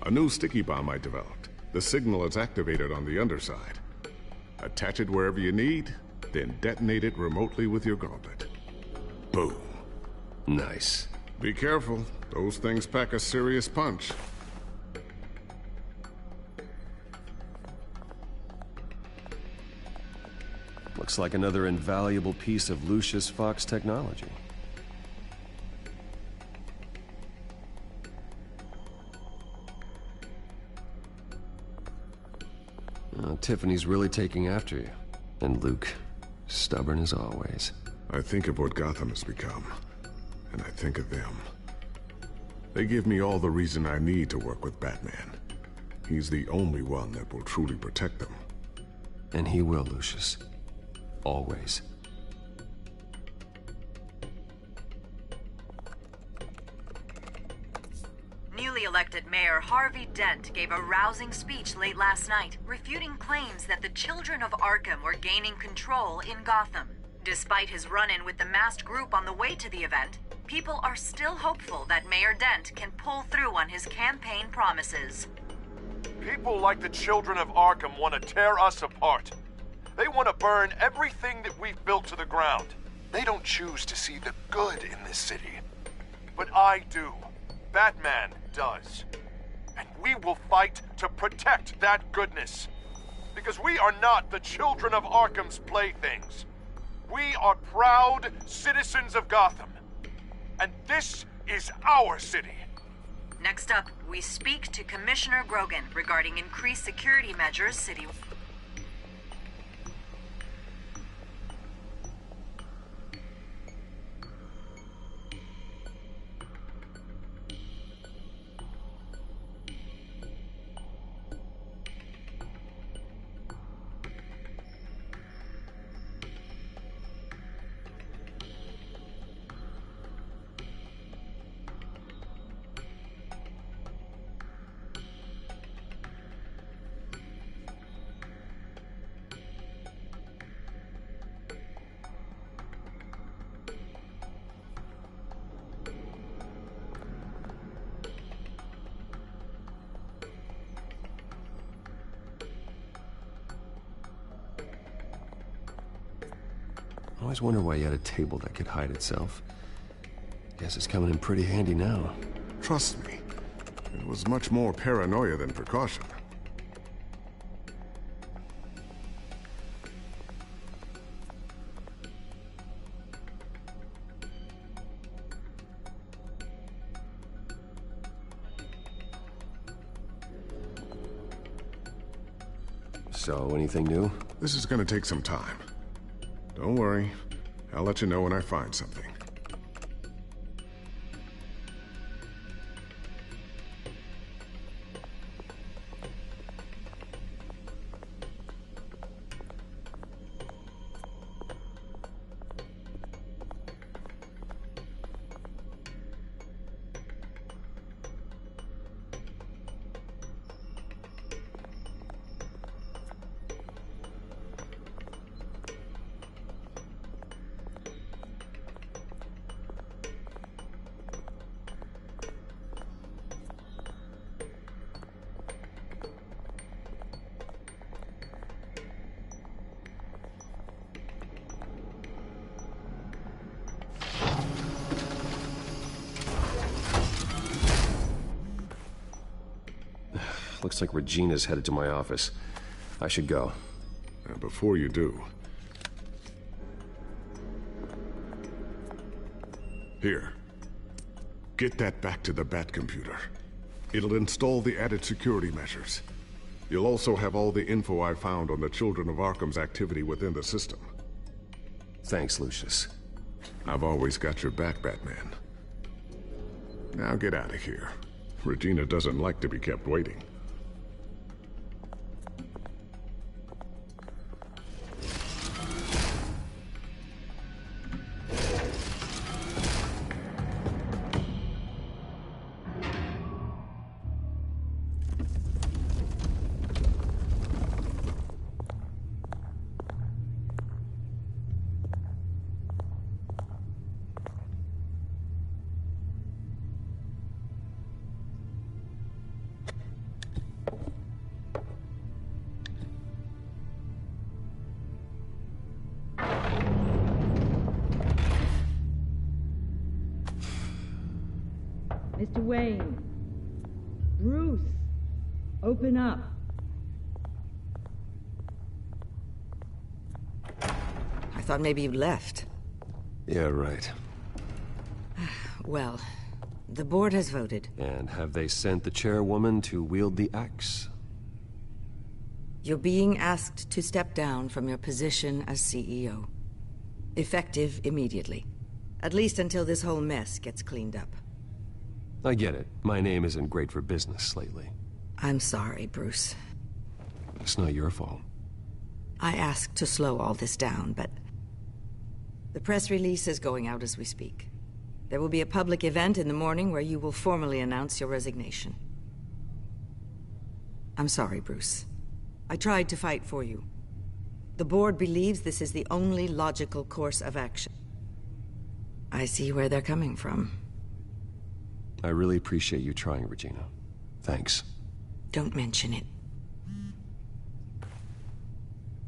S14: A new sticky bomb I developed. The signal is activated on the underside. Attach it wherever you need, then detonate it remotely with your gauntlet. Boom.
S3: Nice.
S14: Be careful. Those things pack a serious punch.
S3: Looks like another invaluable piece of Lucius Fox technology. Tiffany's really taking after you. And Luke, stubborn as always.
S14: I think of what Gotham has become, and I think of them. They give me all the reason I need to work with Batman. He's the only one that will truly protect them.
S3: And he will, Lucius. Always.
S5: Newly elected Mayor Harvey Dent gave a rousing speech late last night, refuting claims that the Children of Arkham were gaining control in Gotham. Despite his run-in with the masked group on the way to the event, people are still hopeful that Mayor Dent can pull through on his campaign promises.
S19: People like the Children of Arkham want to tear us apart. They want to burn everything that we've built to the ground. They don't choose to see the good in this city. But I do. Batman does. And we will fight to protect that goodness. Because we are not the Children of Arkham's playthings. We are proud citizens of Gotham. And this is our city.
S5: Next up, we speak to Commissioner Grogan regarding increased security measures city.
S3: I always wondered why you had a table that could hide itself. Guess it's coming in pretty handy now.
S14: Trust me, it was much more paranoia than precaution.
S3: So, anything new?
S14: This is gonna take some time. Don't worry. I'll let you know when I find something.
S3: Looks like Regina's headed to my office. I should go.
S14: And before you do... Here. Get that back to the Bat computer. It'll install the added security measures. You'll also have all the info I found on the Children of Arkham's activity within the system.
S3: Thanks, Lucius.
S14: I've always got your back, Batman. Now get out of here. Regina doesn't like to be kept waiting.
S4: Mr. Wayne. Bruce. Open up. I thought maybe you left.
S3: Yeah, right.
S4: Well, the board has voted.
S3: And have they sent the chairwoman to wield the axe?
S4: You're being asked to step down from your position as CEO. Effective immediately. At least until this whole mess gets cleaned up.
S3: I get it. My name isn't great for business lately.
S4: I'm sorry, Bruce.
S3: It's not your fault.
S4: I asked to slow all this down, but... the press release is going out as we speak. There will be a public event in the morning where you will formally announce your resignation. I'm sorry, Bruce. I tried to fight for you. The board believes this is the only logical course of action. I see where they're coming from.
S3: I really appreciate you trying, Regina. Thanks.
S4: Don't mention it.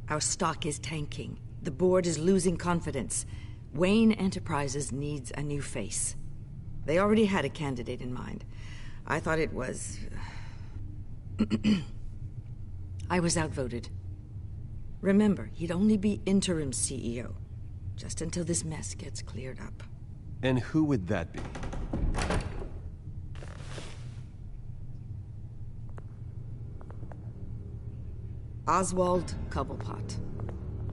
S4: Our stock is tanking. The board is losing confidence. Wayne Enterprises needs a new face. They already had a candidate in mind. I thought it was... I was outvoted. Remember, he'd only be interim CEO, just until this mess gets cleared up.
S3: And who would that be?
S4: Oswald Cobblepot.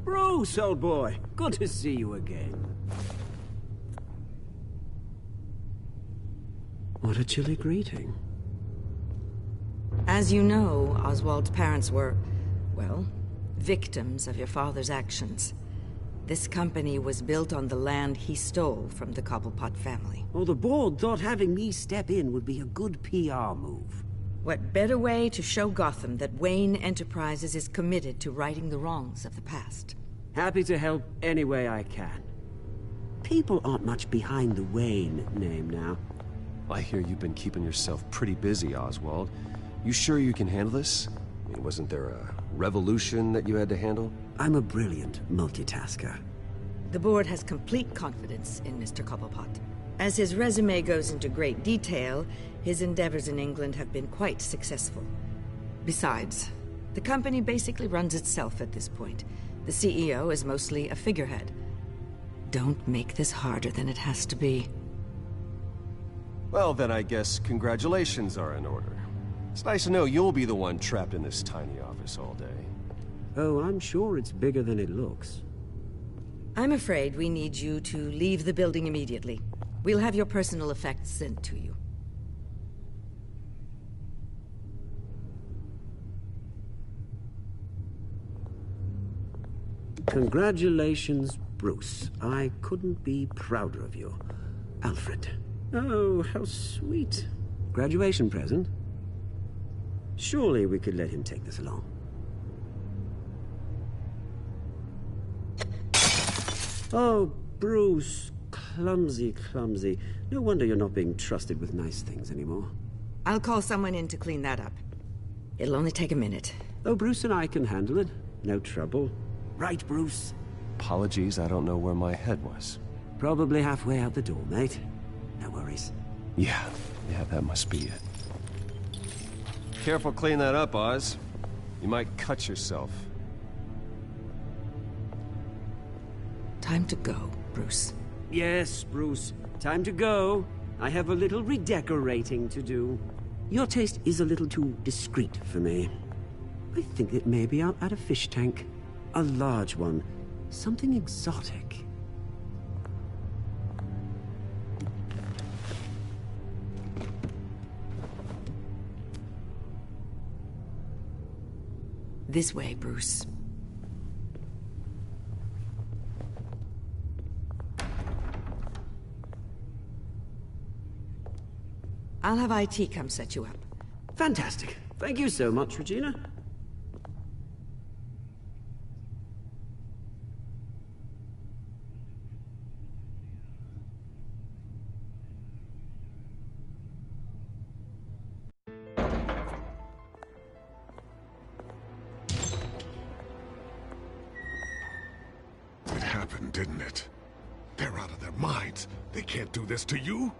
S6: Bruce, old boy. Good to see you again. What a chilly greeting.
S4: As you know, Oswald's parents were, well, victims of your father's actions. This company was built on the land he stole from the Cobblepot family.
S6: Well, the board thought having me step in would be a good PR move.
S4: What better way to show Gotham that Wayne Enterprises is committed to righting the wrongs of the past?
S6: Happy to help any way I can. People aren't much behind the Wayne name now.
S3: I hear you've been keeping yourself pretty busy, Oswald. You sure you can handle this? I mean, wasn't there a revolution that you had to handle?
S6: I'm a brilliant multitasker.
S4: The board has complete confidence in Mr. Cobblepot. As his resume goes into great detail, his endeavors in England have been quite successful. Besides, the company basically runs itself at this point. The CEO is mostly a figurehead. Don't make this harder than it has to be.
S3: Well, then I guess congratulations are in order. It's nice to know you'll be the one trapped in this tiny office all day.
S6: Oh, I'm sure it's bigger than it looks.
S4: I'm afraid we need you to leave the building immediately. We'll have your personal effects sent to you.
S6: Congratulations, Bruce. I couldn't be prouder of you. Alfred. Oh, how sweet. Graduation present? Surely we could let him take this along. Oh, Bruce. Clumsy, clumsy. No wonder you're not being trusted with nice things anymore.
S4: I'll call someone in to clean that up. It'll only take a minute.
S6: Oh, Bruce and I can handle it. No trouble. Right, Bruce?
S3: Apologies, I don't know where my head was.
S6: Probably halfway out the door, mate. No worries.
S3: Yeah, that must be it. Careful cleaning that up, Oz. You might cut yourself.
S4: Time to go, Bruce.
S6: Yes, Bruce. Time to go. I have a little redecorating to do. Your taste is a little too discreet for me. I think that maybe I'll add a fish tank. A large one. Something exotic.
S4: This way, Bruce. I'll have IT come set you up.
S6: Fantastic. Thank you so much, Regina.
S2: It happened, didn't it? They're out of their minds. They can't do this to you.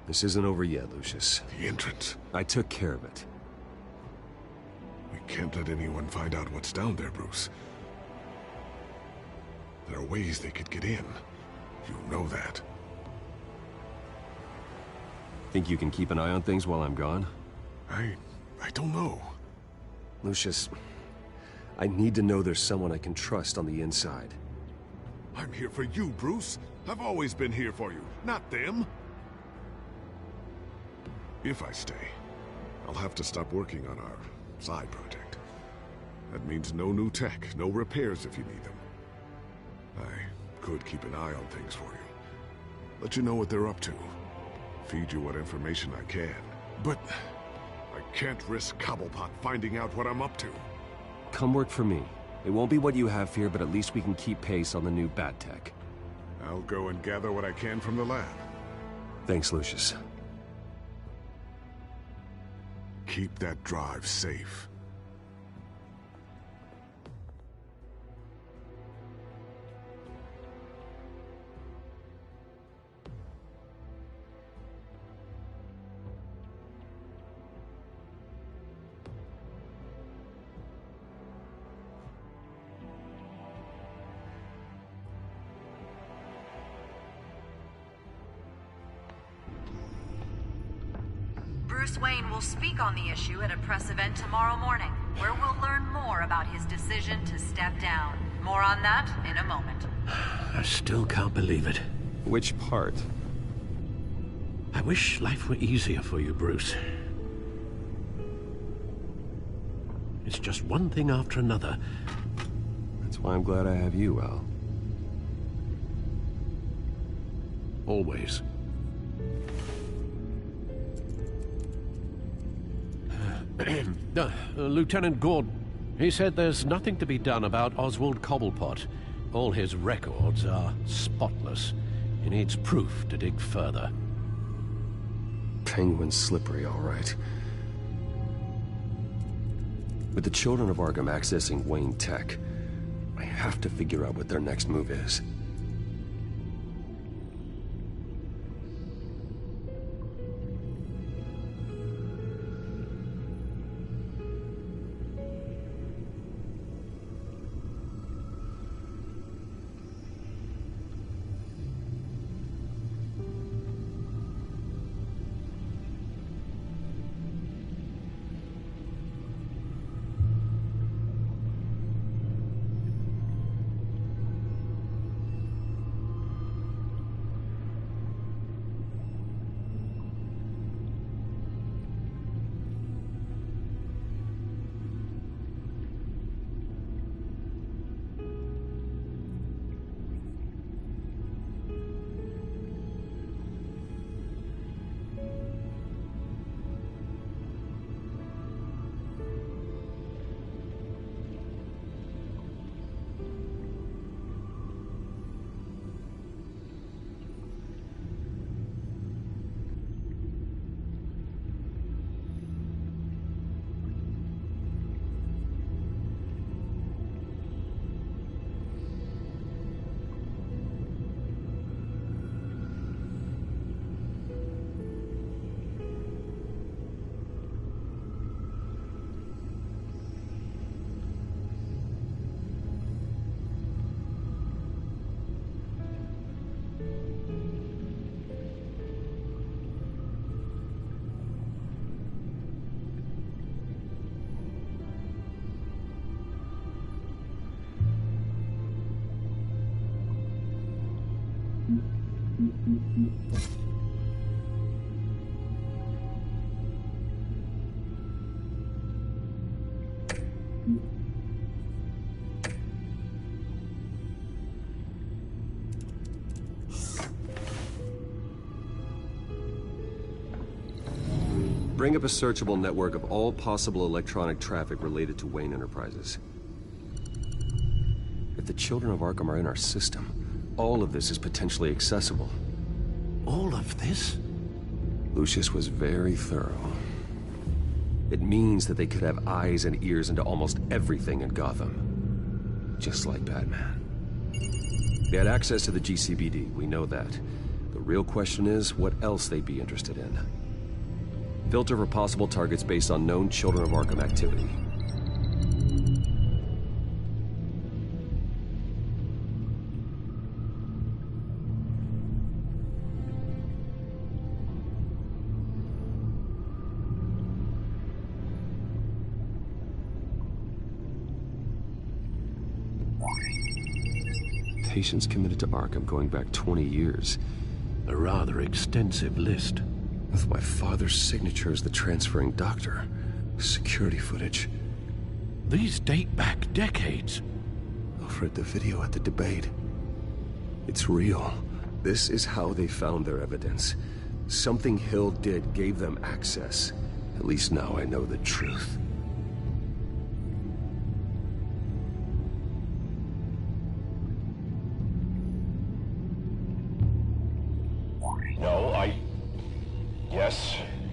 S3: This isn't over yet, Lucius.
S2: The entrance.
S3: I took care of it.
S2: We can't let anyone find out what's down there, Bruce. There are ways they could get in. You know that.
S3: Think you can keep an eye on things while I'm gone?
S2: I don't know.
S3: Lucius, I need to know there's someone I can trust on the inside.
S2: I'm here for you, Bruce. I've always been here for you, not them. If I stay, I'll have to stop working on our side project. That means no new tech, no repairs if you need them. I could keep an eye on things for you. Let you know what they're up to. Feed you what information I can. But I can't risk Cobblepot finding out what I'm up to.
S3: Come work for me. It won't be what you have here, but at least we can keep pace on the new bat tech.
S2: I'll go and gather what I can from the lab.
S3: Thanks, Lucius.
S2: Keep that drive safe.
S5: Bruce Wayne will speak on the issue at a press event tomorrow morning, where we'll learn more about his decision to step down. More on that in a moment.
S11: I still can't believe it.
S3: Which part?
S11: I wish life were easier for you, Bruce. It's just one thing after another.
S3: That's why I'm glad I have you, Al.
S11: Always. Lieutenant Gordon, he said there's nothing to be done about Oswald Cobblepot. All his records are spotless. He needs proof to dig further.
S3: Penguin's slippery, all right. With the children of Arkham accessing Wayne Tech, I have to figure out what their next move is. Bring up a searchable network of all possible electronic traffic related to Wayne Enterprises. If the children of Arkham are in our system, all of this is potentially accessible.
S11: All of this?
S3: Lucius was very thorough. It means that they could have eyes and ears into almost everything in Gotham. Just like Batman. They had access to the GCPD, we know that. The real question is, what else they'd be interested in. Filter for possible targets based on known Children of Arkham activity. Patients committed to Arkham going back 20 years.
S11: A rather extensive list.
S3: With my father's signature as the transferring doctor. Security footage.
S11: These date back decades.
S3: Alfred, the video at the debate. It's real. This is how they found their evidence. Something Hill did gave them access. At least now I know the truth.
S7: No,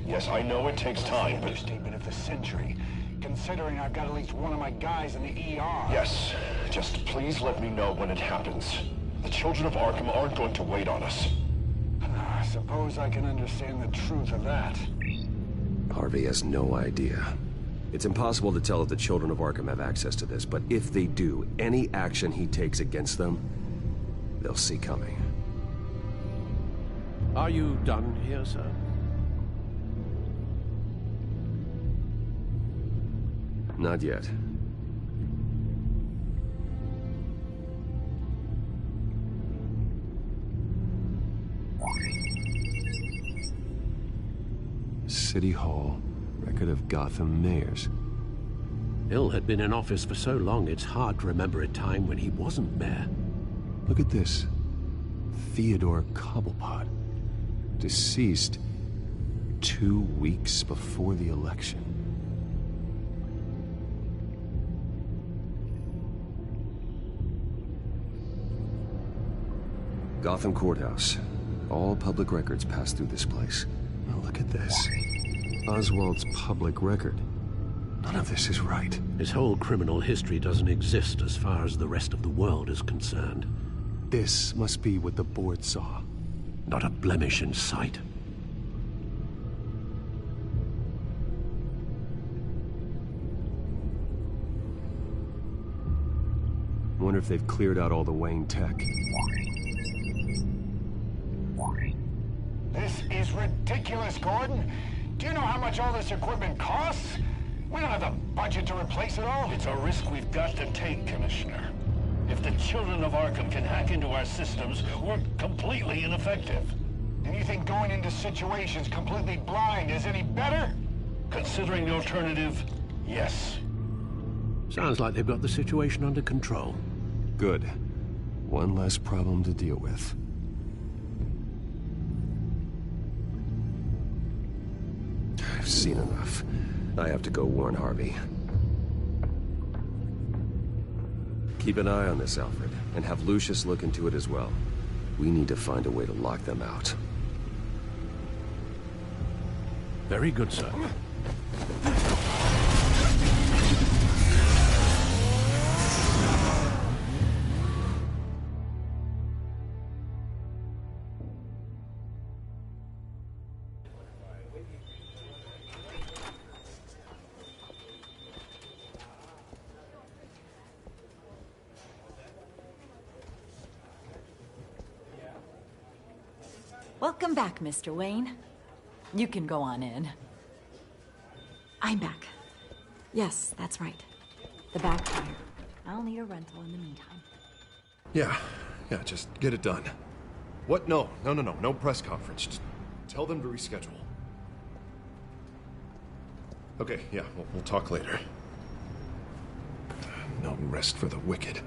S7: Yes, I know it takes time, but... Understatement of the century, considering I've got at least one of my guys in the ER. Yes, just please let me know when it happens. The children of Arkham aren't going to wait on us. I suppose I can understand the truth of that.
S3: Harvey has no idea. It's impossible to tell if the children of Arkham have access to this, but if they do, any action he takes against them, they'll see coming.
S11: Are you done here, sir?
S3: Not yet. City Hall, record of Gotham mayors.
S11: Hill had been in office for so long, it's hard to remember a time when he wasn't mayor.
S3: Look at this. Theodore Cobblepot. Deceased 2 weeks before the election. Gotham Courthouse. All public records pass through this place. Now look at this. Oswald's public record. None of this is right.
S11: His whole criminal history doesn't exist as far as the rest of the world is concerned.
S3: This must be what the board saw.
S11: Not a blemish in sight.
S3: Wonder if they've cleared out all the Wayne tech.
S7: This is ridiculous, Gordon. Do you know how much all this equipment costs? We don't have the budget to replace it all.
S9: It's a risk we've got to take, Commissioner. If the children of Arkham can hack into our systems, we're completely ineffective.
S7: And you think going into situations completely blind is any better?
S9: Considering the alternative, yes.
S11: Sounds like they've got the situation under control.
S3: Good. One less problem to deal with. I've seen enough. I have to go warn Harvey. Keep an eye on this, Alfred, and have Lucius look into it as well. We need to find a way to lock them out.
S11: Very good, sir.
S22: Welcome back, Mr. Wayne. You can go on in.
S23: I'm back. Yes, that's right. The back tire. I'll need a rental in the meantime.
S18: Yeah, just get it done.
S19: What? No press conference. Just tell them to reschedule. Okay, yeah, we'll talk later. No rest for the wicked.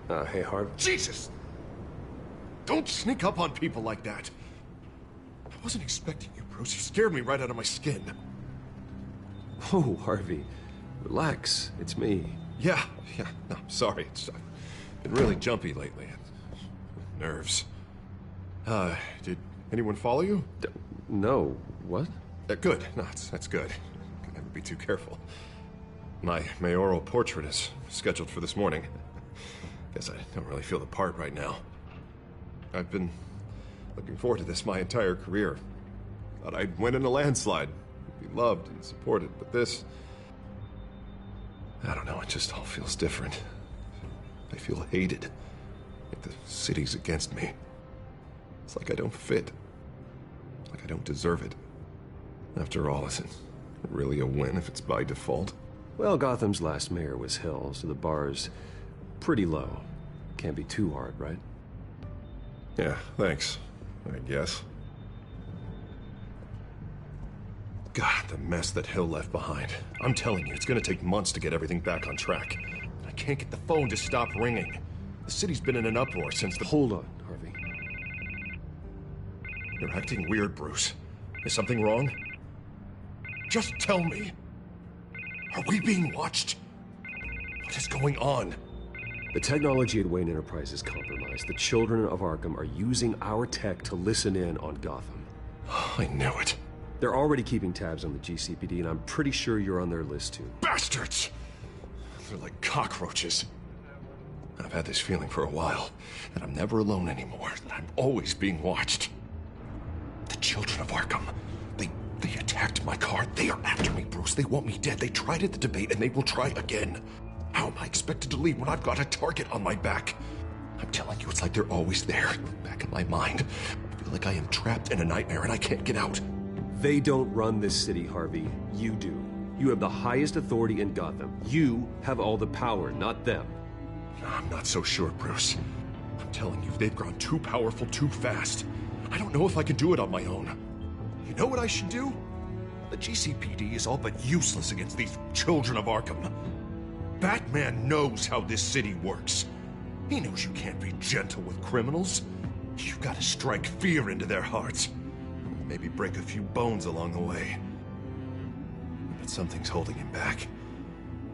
S3: Hey, Harv.
S19: Jesus! Don't sneak up on people like that. I wasn't expecting you, Bruce. You scared me right out of my skin.
S3: Oh, Harvey. Relax. It's me.
S19: Yeah. No, sorry. I've been really jumpy lately. Nerves. Did anyone follow you?
S3: No. What?
S19: Good. No, that's good. Can never be too careful. My mayoral portrait is scheduled for this morning. Guess I don't really feel the part right now. I've been looking forward to this my entire career. Thought I'd win in a landslide, be loved and supported, but this... I don't know, it just all feels different. I feel hated. Like the city's against me. It's like I don't fit. Like I don't deserve it. After all, is it really a win if it's by default?
S3: Well, Gotham's last mayor was Hill, so the bar's pretty low. Can't be too hard, right?
S19: Yeah, thanks. I guess. God, the mess that Hill left behind. I'm telling you, it's gonna take months to get everything back on track. I can't get the phone to stop ringing. The city's been in an uproar since the...
S3: Hold on, Harvey.
S19: You're acting weird, Bruce. Is something wrong? Just tell me. Are we being watched? What is going on?
S3: The technology at Wayne Enterprise is compromised. The children of Arkham are using our tech to listen in on Gotham.
S19: I knew it.
S3: They're already keeping tabs on the GCPD, and I'm pretty sure you're on their list, too.
S19: Bastards! They're like cockroaches. I've had this feeling for a while, that I'm never alone anymore, that I'm always being watched. The children of Arkham, they attacked my car. They are after me, Bruce. They want me dead. They tried at the debate, and they will try again. How am I expected to leave when I've got a target on my back? I'm telling you, it's like they're always there, back in my mind. I feel like I am trapped in a nightmare and I can't get out.
S3: They don't run this city, Harvey. You do. You have the highest authority in Gotham. You have all the power, not them.
S19: I'm not so sure, Bruce. I'm telling you, they've grown too powerful too fast. I don't know if I can do it on my own. You know what I should do? The GCPD is all but useless against these children of Arkham. Batman knows how this city works. He knows you can't be gentle with criminals. You've got to strike fear into their hearts. Maybe break a few bones along the way. But something's holding him back.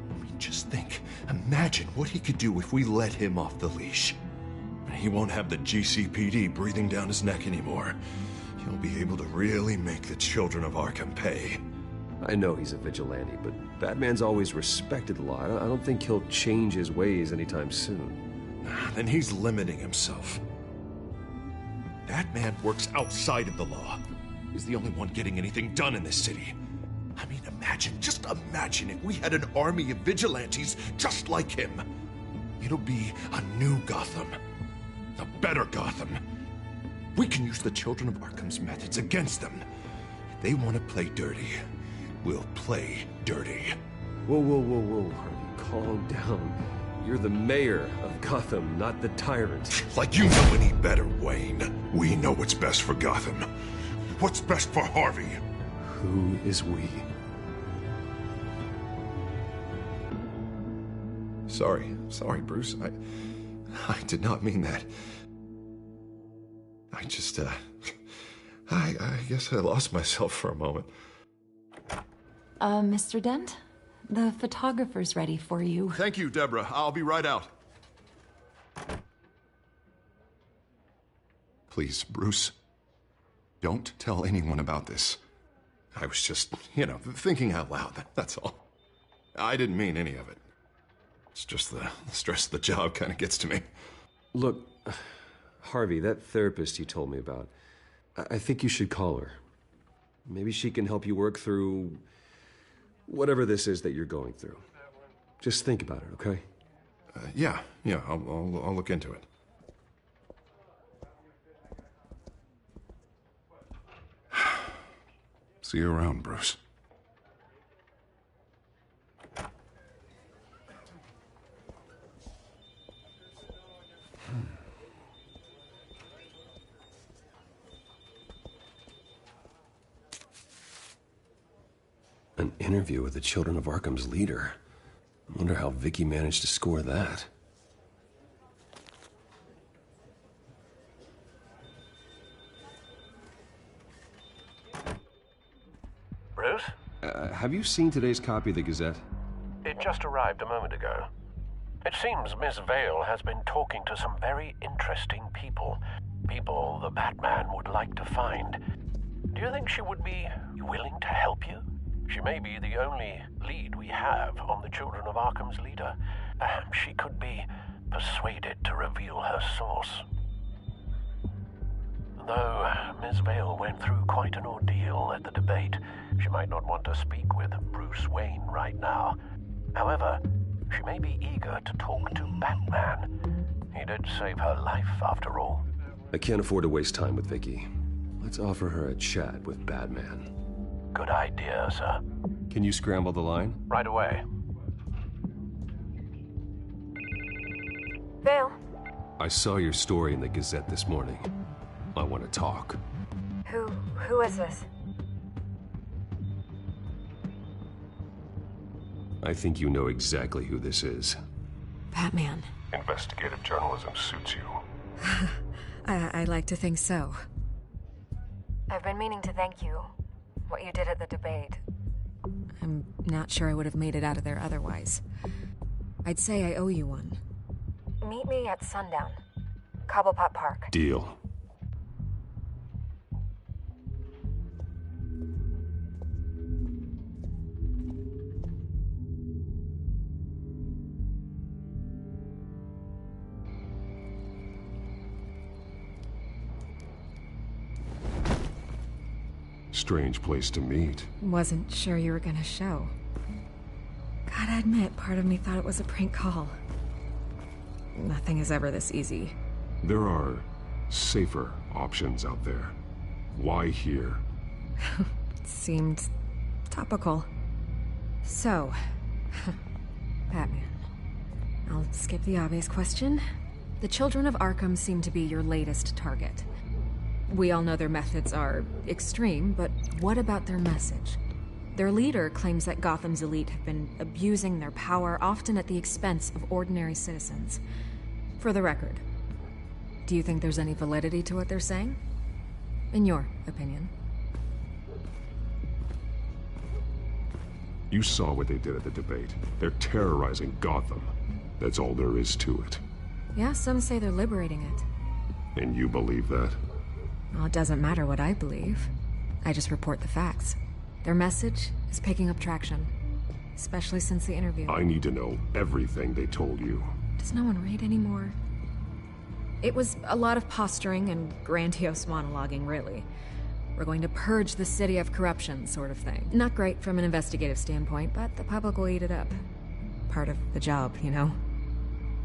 S19: I mean, just think. Imagine what he could do if we let him off the leash. He won't have the GCPD breathing down his neck anymore. He'll be able to really make the children of Arkham pay.
S3: I know he's a vigilante, but Batman's always respected the law. I don't think he'll change his ways anytime soon.
S19: Then he's limiting himself. Batman works outside of the law. He's the only one getting anything done in this city. I mean, just imagine if we had an army of vigilantes just like him. It'll be a new Gotham. A better Gotham. We can use the children of Arkham's methods against them. If they want to play dirty, we'll play dirty.
S3: Whoa, Harvey, calm down. You're the mayor of Gotham, not the tyrant.
S19: Like you know any better, Wayne. We know what's best for Gotham. What's best for Harvey?
S3: Who is we?
S19: Sorry, Bruce. I did not mean that. I just, I guess I lost myself for a moment.
S23: Mr. Dent? The photographer's ready for you.
S19: Thank you, Deborah. I'll be right out. Please, Bruce, don't tell anyone about this. I was just, thinking out loud, that's all. I didn't mean any of it. It's just the stress of the job kind of gets to me.
S3: Look, Harvey, that therapist you told me about, I think you should call her. Maybe she can help you work through whatever this is that you're going through. Just think about it, okay?
S19: Yeah, I'll look into it. See you around, Bruce.
S3: An interview with the Children of Arkham's leader. I wonder how Vicky managed to score that.
S11: Bruce?
S3: Have you seen today's copy of the Gazette?
S11: It just arrived a moment ago. It seems Miss Vale has been talking to some very interesting people. People the Batman would like to find. Do you think she would be willing to help you? She may be the only lead we have on the Children of Arkham's leader. Perhaps she could be persuaded to reveal her source. Though Miss Vale went through quite an ordeal at the debate, she might not want to speak with Bruce Wayne right now. However, she may be eager to talk to Batman. He did save her life, after all.
S3: I can't afford to waste time with Vicky. Let's offer her a chat with Batman.
S11: Good idea, sir.
S3: Can you scramble the line?
S11: Right away.
S23: Vale.
S3: I saw your story in the Gazette this morning. I want to talk.
S23: Who is this?
S3: I think you know exactly who this is.
S23: Batman.
S18: Investigative journalism suits you.
S23: I like to think so. I've been meaning to thank you. What you did at the debate. I'm not sure I would have made it out of there otherwise. I'd say I owe you one. Meet me at sundown. Cobblepot Park.
S3: Deal.
S2: Strange place to meet.
S23: Wasn't sure you were gonna show. Gotta admit, part of me thought it was a prank call. Nothing is ever this easy.
S2: There are safer options out there. Why here?
S23: Seemed topical. So, Batman. I'll skip the obvious question. The Children of Arkham seem to be your latest target. We all know their methods are extreme, but what about their message? Their leader claims that Gotham's elite have been abusing their power, often at the expense of ordinary citizens. For the record, do you think there's any validity to what they're saying? In your opinion?
S2: You saw what they did at the debate. They're terrorizing Gotham. That's all there is to it.
S23: Yeah, some say they're liberating it.
S2: And you believe that?
S23: Well, it doesn't matter what I believe. I just report the facts. Their message is picking up traction, especially since the interview.
S2: I need to know everything they told you.
S23: Does no one read anymore? It was a lot of posturing and grandiose monologuing, really. We're going to purge the city of corruption, sort of thing. Not great from an investigative standpoint, but the public will eat it up. Part of the job, you know?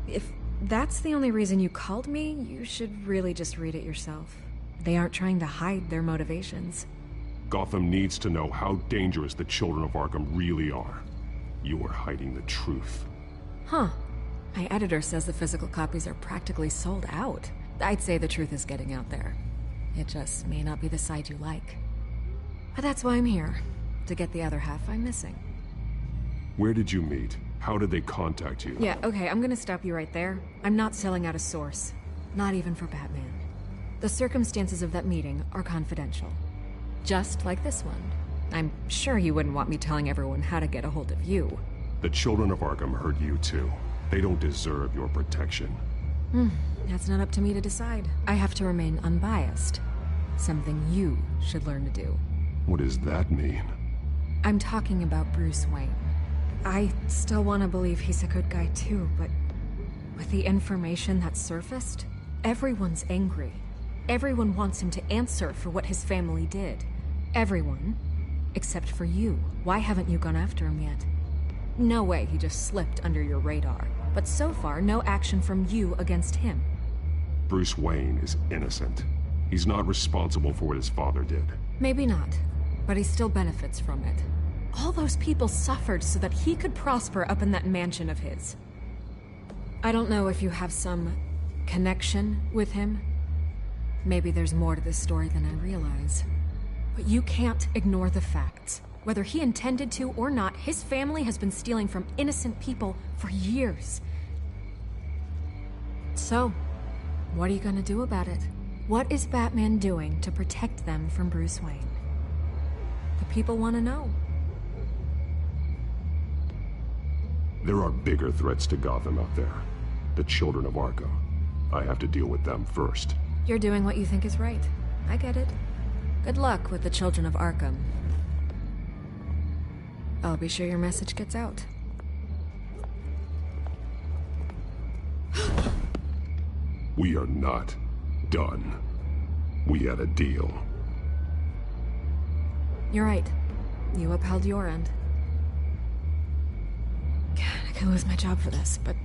S23: If that's the only reason you called me, you should really just read it yourself. They aren't trying to hide their motivations.
S2: Gotham needs to know how dangerous the Children of Arkham really are. You are hiding the truth.
S23: Huh. My editor says the physical copies are practically sold out. I'd say the truth is getting out there. It just may not be the side you like. But that's why I'm here, to get the other half I'm missing.
S2: Where did you meet? How did they contact you?
S23: Yeah, okay, I'm gonna stop you right there. I'm not selling out a source. Not even for Batman. The circumstances of that meeting are confidential. Just like this one. I'm sure you wouldn't want me telling everyone how to get a hold of you.
S2: The Children of Arkham heard you too. They don't deserve your protection.
S23: That's not up to me to decide. I have to remain unbiased. Something you should learn to do.
S2: What does that mean?
S23: I'm talking about Bruce Wayne. I still want to believe he's a good guy too, but with the information that surfaced, everyone's angry. Everyone wants him to answer for what his family did. Everyone, except for you. Why haven't you gone after him yet? No way he just slipped under your radar. But so far, no action from you against him.
S2: Bruce Wayne is innocent. He's not responsible for what his father did.
S23: Maybe not, but he still benefits from it. All those people suffered so that he could prosper up in that mansion of his. I don't know if you have some connection with him. Maybe there's more to this story than I realize. But you can't ignore the facts. Whether he intended to or not, his family has been stealing from innocent people for years. So, what are you gonna do about it? What is Batman doing to protect them from Bruce Wayne? The people want to know.
S3: There are bigger threats to Gotham out there. The children of Arkham. I have to deal with them first.
S23: You're doing what you think is right. I get it. Good luck with the children of Arkham. I'll be sure your message gets out.
S3: We are not done. We had a deal.
S23: You're right. You upheld your end. God, I could lose my job for this, but...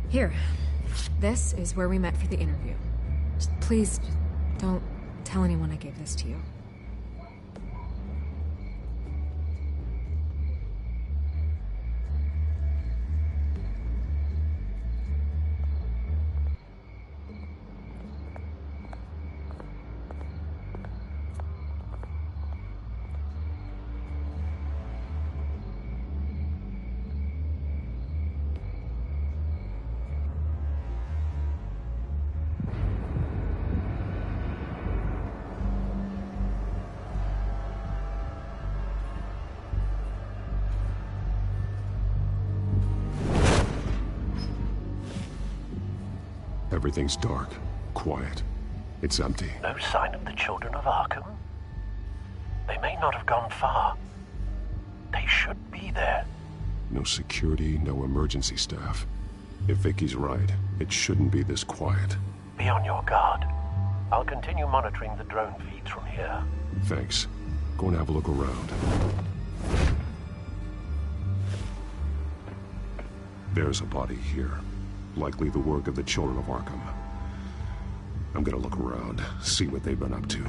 S23: Here. This is where we met for the interview. Just please, don't tell anyone I gave this to you.
S3: Everything's dark, quiet. It's empty.
S11: No sign of the children of Arkham? They may not have gone far. They should be there.
S3: No security, no emergency staff. If Vicky's right, it shouldn't be this quiet.
S11: Be on your guard. I'll continue monitoring the drone feeds from here.
S3: Thanks. Go and have a look around. There's a body here. Likely the work of the children of Arkham. I'm gonna look around, see what they've been up to.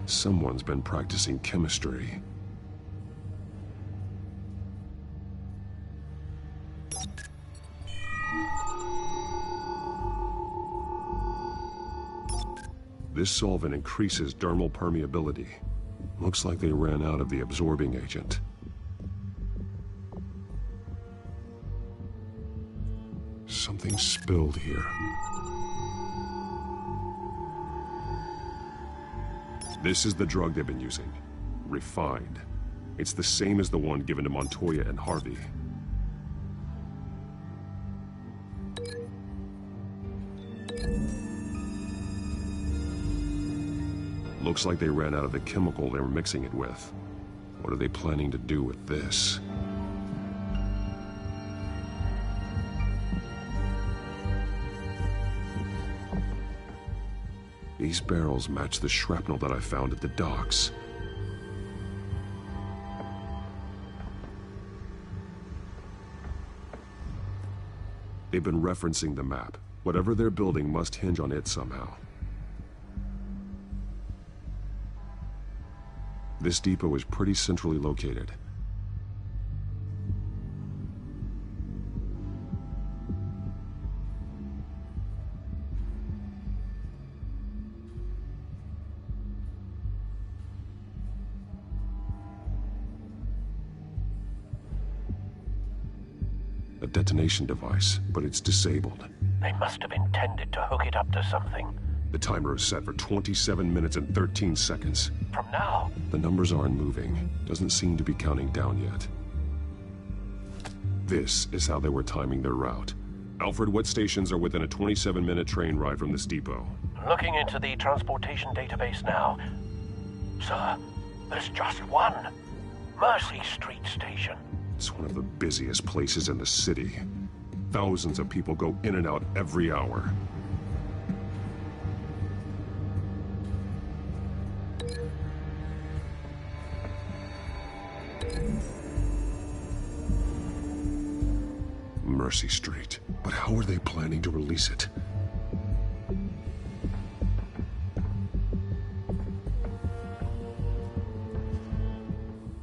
S3: Someone's been practicing chemistry. This solvent increases dermal permeability. Looks like they ran out of the absorbing agent. Something spilled here. This is the drug they've been using. Refined. It's the same as the one given to Montoya and Harvey. Looks like they ran out of the chemical they were mixing it with. What are they planning to do with this? These barrels match the shrapnel that I found at the docks. They've been referencing the map. Whatever they're building must hinge on it somehow. This depot is pretty centrally located. A detonation device, but it's disabled.
S11: They must have intended to hook it up to something.
S3: The timer is set for 27 minutes and 13 seconds.
S11: From now?
S3: The numbers aren't moving. Doesn't seem to be counting down yet. This is how they were timing their route. Alfred, what stations are within a 27-minute train ride from this depot?
S11: Looking into the transportation database now. Sir, there's just one. Mercy Street Station.
S3: It's one of the busiest places in the city. Thousands of people go in and out every hour. Mercy Street. But how are they planning to release it?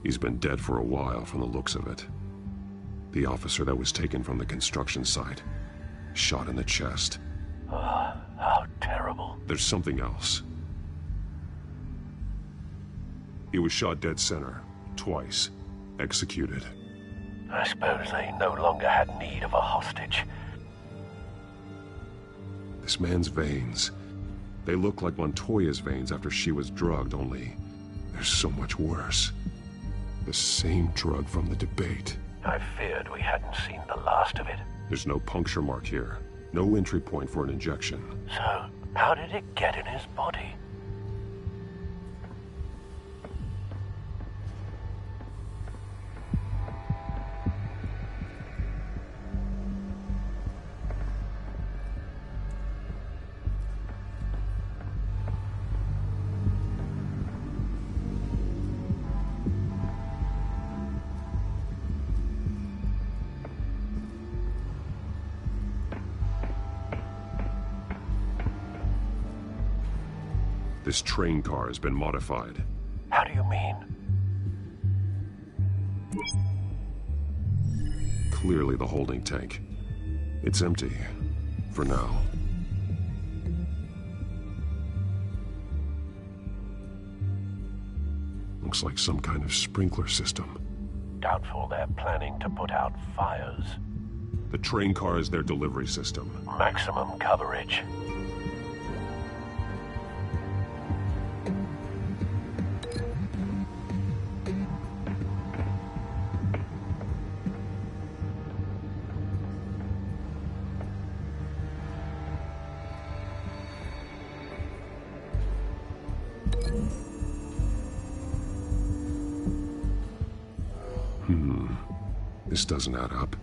S3: He's been dead for a while from the looks of it. The officer that was taken from the construction site. Shot in the chest.
S11: How terrible.
S3: There's something else. He was shot dead center. Twice. Executed.
S11: I suppose they no longer had need of a hostage.
S3: This man's veins. They look like Montoya's veins after she was drugged, only they're so much worse. The same drug from the debate.
S11: I feared we hadn't seen the last of it.
S3: There's no puncture mark here. No entry point for an injection.
S11: So, how did it get in his body?
S3: This train car has been modified.
S11: How do you mean?
S3: Clearly the holding tank. It's empty. For now. Looks like some kind of sprinkler system.
S11: Doubtful they're planning to put out fires.
S3: The train car is their delivery system.
S11: Maximum coverage.
S3: This doesn't add up.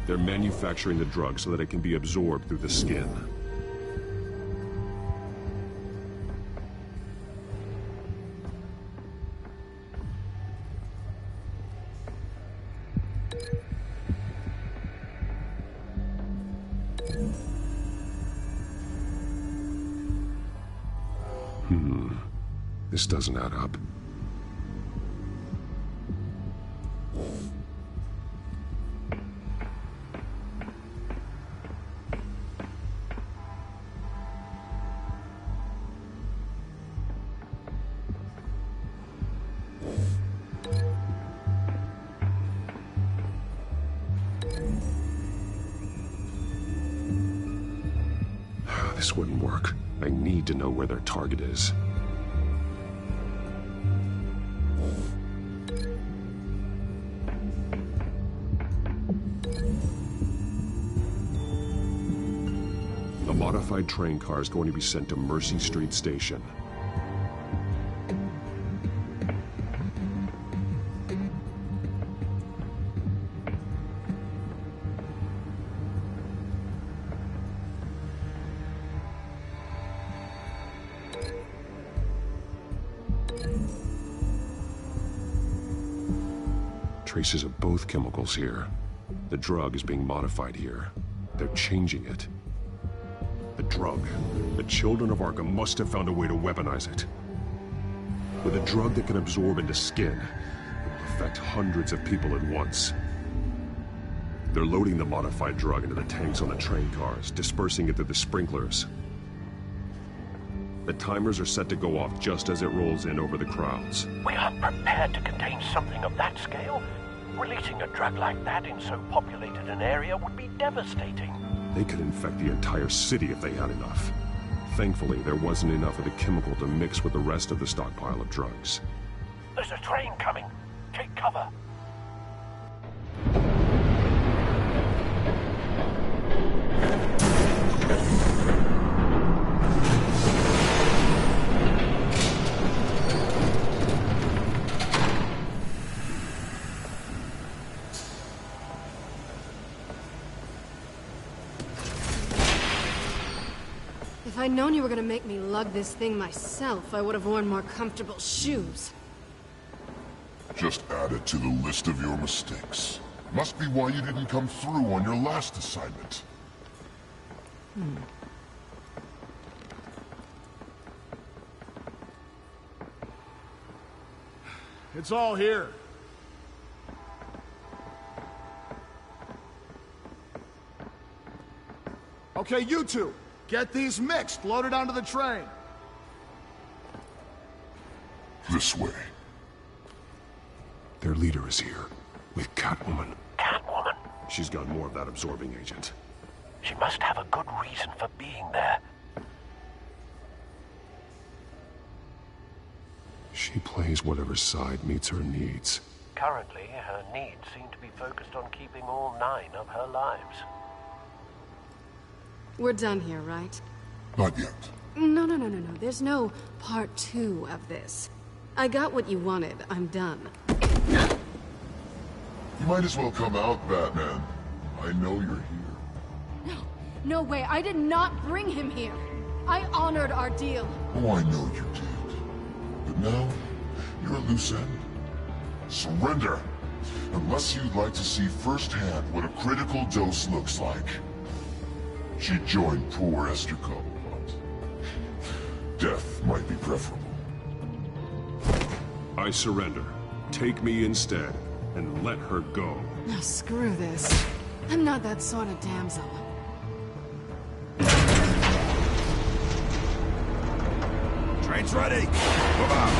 S3: They're manufacturing the drug so that it can be absorbed through the skin. This doesn't add up. This wouldn't work. I need to know where their target is. The modified train car is going to be sent to Mercy Street Station. Traces of both chemicals here. The drug is being modified here. They're changing it. The drug. The children of Arkham must have found a way to weaponize it. With a drug that can absorb into skin, it will affect hundreds of people at once. They're loading the modified drug into the tanks on the train cars, dispersing it through the sprinklers. The timers are set to go off just as it rolls in over the crowds.
S11: We aren't prepared to contain something of that scale. Releasing a drug like that in so populated an area would be devastating.
S3: They could infect the entire city if they had enough. Thankfully, there wasn't enough of the chemical to mix with the rest of the stockpile of drugs.
S11: There's a train coming. Take cover.
S17: If I'd known you were gonna make me lug this thing myself, I would have worn more comfortable shoes.
S18: Just add it to the list of your mistakes. Must be why you didn't come through on your last assignment.
S19: It's all here. Okay, you two, get these mixed, loaded onto the train.
S18: This way.
S3: Their leader is here, with Catwoman.
S11: Catwoman?
S3: She's got more of that absorbing agent.
S11: She must have a good reason for being there.
S3: She plays whatever side meets her needs.
S11: Currently, her needs seem to be focused on keeping all 9 of her lives.
S17: We're done here, right?
S18: Not yet.
S17: No. There's no part 2 of this. I got what you wanted. I'm done.
S18: You might as well come out, Batman. I know you're here.
S17: No way. I did not bring him here. I honored our deal.
S18: Oh, I know you did. But now, you're a loose end. Surrender! Unless you'd like to see firsthand what a critical dose looks like. She joined poor Esther Cobblepot. Death might be preferable.
S3: I surrender. Take me instead, and let her go.
S17: No, screw this. I'm not that sort of damsel.
S19: Train's ready. Move out.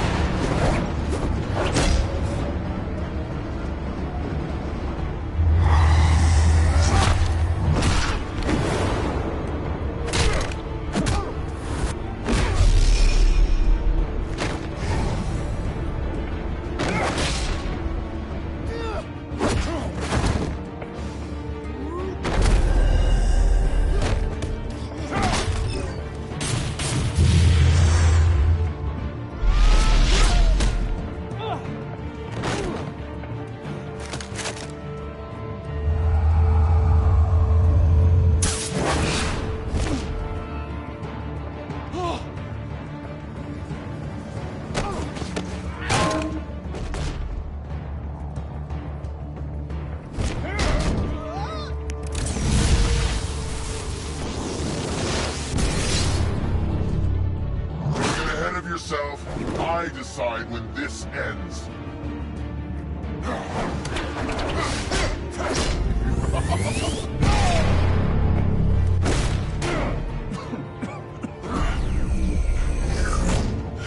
S18: I decide when this ends.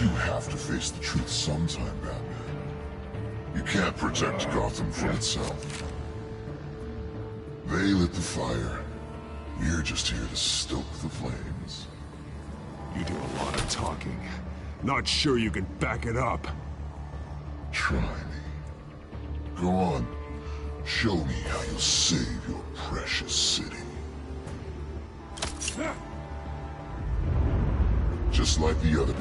S18: You have to face the truth sometime, Batman. You can't protect Gotham from itself. They lit the fire. We're just here to stoke the flames.
S3: You do a lot of talking. Not sure you can back it up.
S18: Try me. Go on. Show me how you'll save your precious city. Just like the other.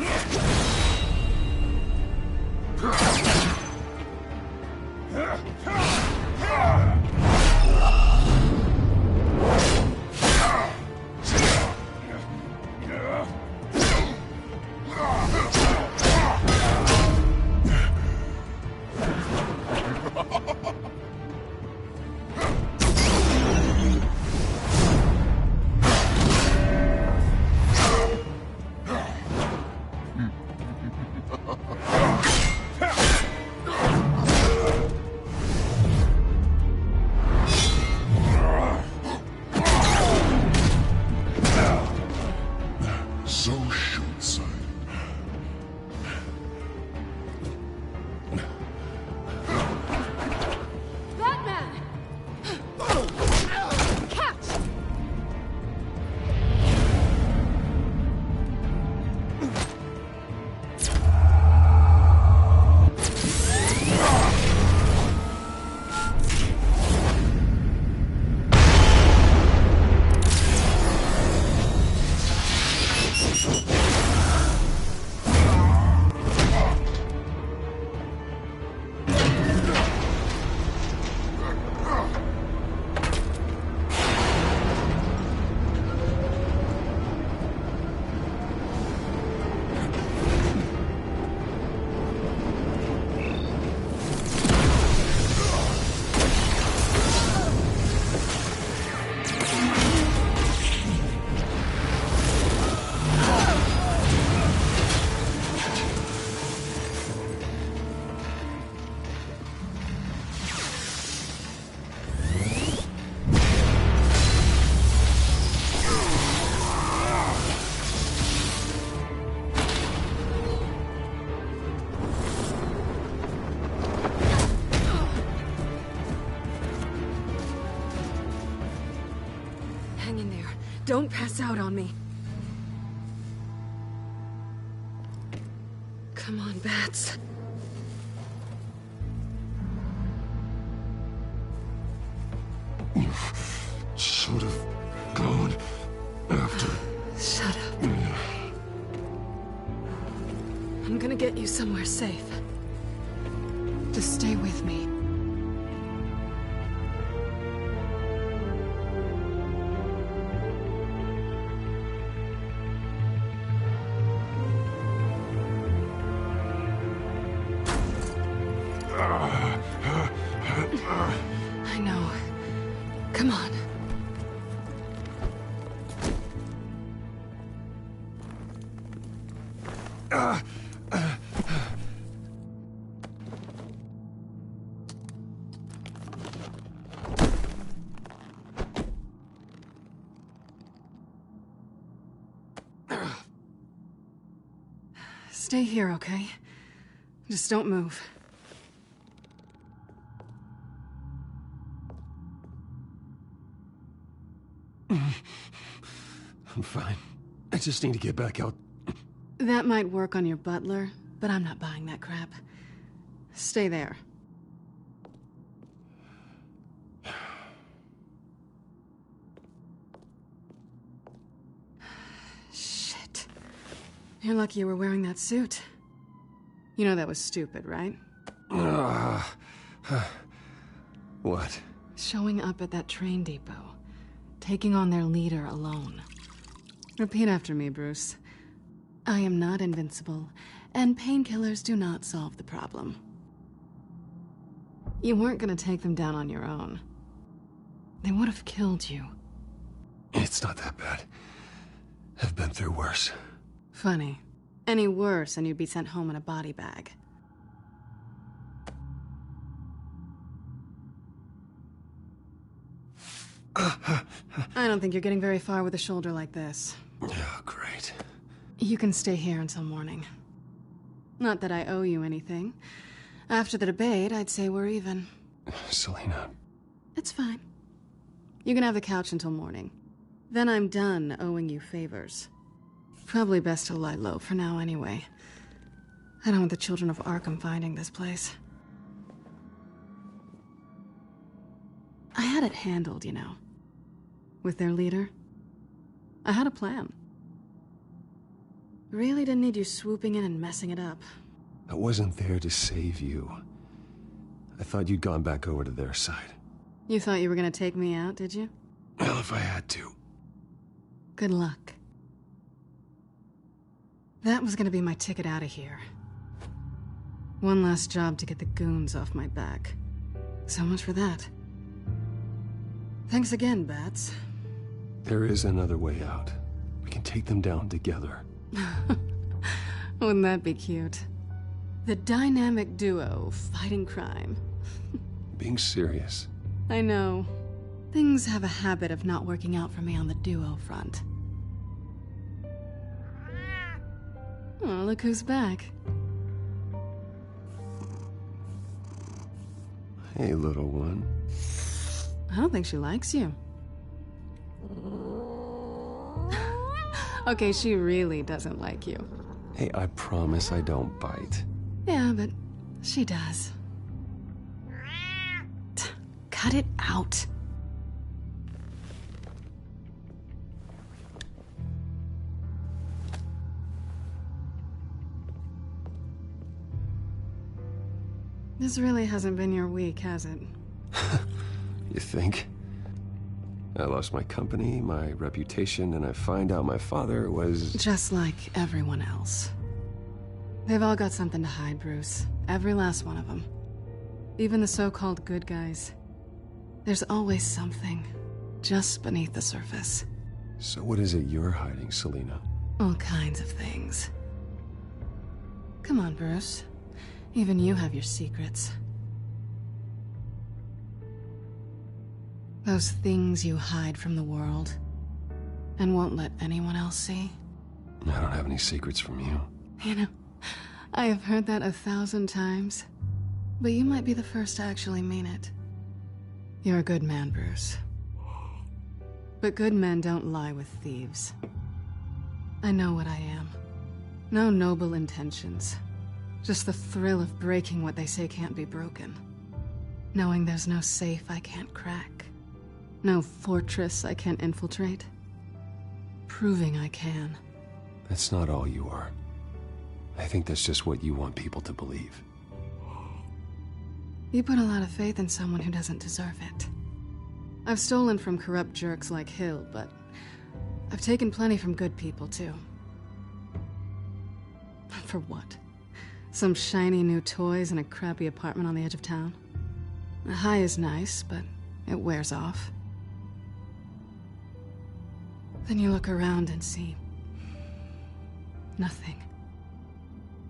S17: Don't pass out on me. Come on, Bats.
S18: You should have gone after.
S17: Shut up. I'm gonna get you somewhere safe. Just stay with me. I know. Come on. Stay here, okay? Just don't move.
S3: I'm fine. I just need to get back out.
S17: That might work on your butler, but I'm not buying that crap. Stay there. Shit. You're lucky you were wearing that suit. You know that was stupid, right?
S3: What?
S17: Showing up at that train depot. Taking on their leader alone. Repeat after me, Bruce. I am not invincible, and painkillers do not solve the problem. You weren't gonna take them down on your own. They would have killed you.
S3: It's not that bad. I've been through worse.
S17: Funny. Any worse and you'd be sent home in a body bag. I don't think you're getting very far with a shoulder like this.
S3: Oh, great.
S17: You can stay here until morning. Not that I owe you anything. After the debate, I'd say we're even.
S3: Selina.
S17: It's fine. You can have the couch until morning. Then I'm done owing you favors. Probably best to lie low for now anyway. I don't want the children of Arkham finding this place. I had it handled, you know. With their leader. I had a plan. Really didn't need you swooping in and messing it up.
S3: I wasn't there to save you. I thought you'd gone back over to their side.
S17: You thought you were gonna take me out, did you?
S3: Well, if I had to.
S17: Good luck. That was gonna be my ticket out of here. One last job to get the goons off my back. So much for that. Thanks again, Bats.
S3: There is another way out. We can take them down together.
S17: Wouldn't that be cute? The dynamic duo fighting crime.
S3: Being serious.
S17: I know. Things have a habit of not working out for me on the duo front. Oh, look who's back.
S3: Hey, little one.
S17: I don't think she likes you. Okay, she really doesn't like you.
S3: Hey, I promise I don't bite.
S17: Yeah, but she does. Cut it out. This really hasn't been your week, has it?
S3: You think? I lost my company, my reputation, and I find out my father was...
S17: Just like everyone else. They've all got something to hide, Bruce. Every last one of them. Even the so-called good guys. There's always something, just beneath the surface.
S3: So what is it you're hiding, Selina?
S17: All kinds of things. Come on, Bruce. Even you have your secrets. Those things you hide from the world and won't let anyone else see.
S3: I don't have any secrets from you.
S17: You know, I have heard that 1,000 times, but you might be the first to actually mean it. You're a good man, Bruce. But good men don't lie with thieves. I know what I am. No noble intentions. Just the thrill of breaking what they say can't be broken. Knowing there's no safe I can't crack. No fortress I can't infiltrate. Proving I can.
S3: That's not all you are. I think that's just what you want people to believe.
S17: You put a lot of faith in someone who doesn't deserve it. I've stolen from corrupt jerks like Hill, but I've taken plenty from good people, too. For what? Some shiny new toys and a crappy apartment on the edge of town? The high is nice, but it wears off. Then you look around and see nothing.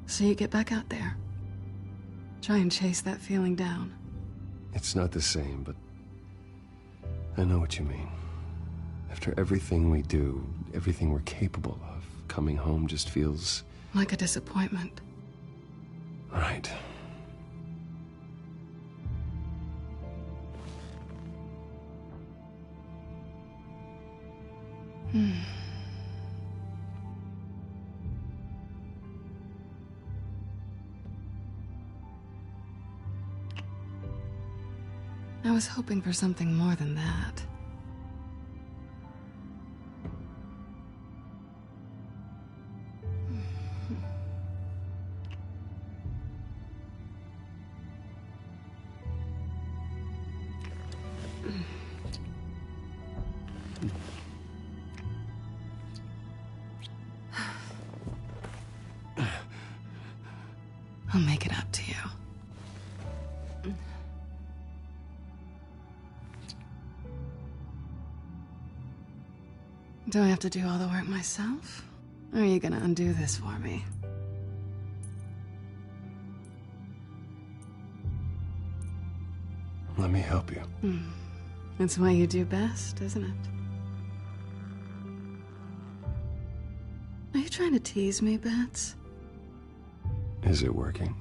S17: So you get back out there. Try and chase that feeling down.
S3: It's not the same, but I know what you mean. After everything we do, everything we're capable of, coming home just feels...
S17: like a disappointment.
S3: Right.
S17: I was hoping for something more than that. I'll make it up to you. Do I have to do all the work myself? Or are you gonna undo this for me?
S3: Let me help you.
S17: It's what you do best, isn't it? Are you trying to tease me, Bats?
S3: Is it working?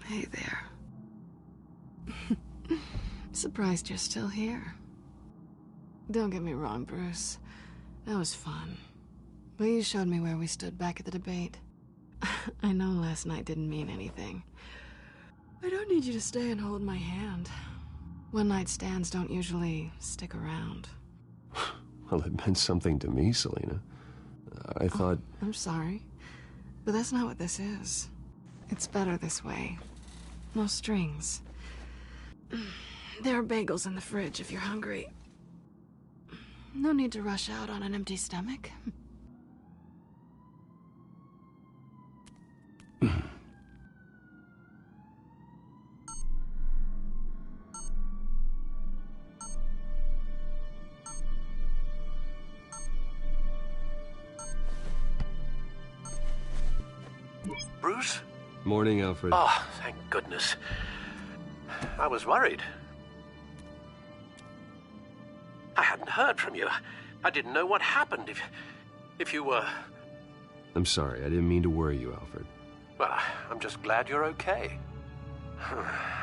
S17: Hey there. Surprised you're still here. Don't get me wrong, Bruce. That was fun. But you showed me where we stood back at the debate. I know last night didn't mean anything. I don't need you to stay and hold my hand. One-night stands don't usually stick around.
S3: Well, it meant something to me, Selina. I thought...
S17: I'm sorry, but that's not what this is. It's better this way. No strings. There are bagels in the fridge if you're hungry. No need to rush out on an empty stomach.
S11: Bruce?
S3: Morning, Alfred.
S11: Oh, thank goodness. I was worried. I hadn't heard from you. I didn't know what happened if you were...
S3: I'm sorry, I didn't mean to worry you, Alfred.
S11: Well, I'm just glad you're okay.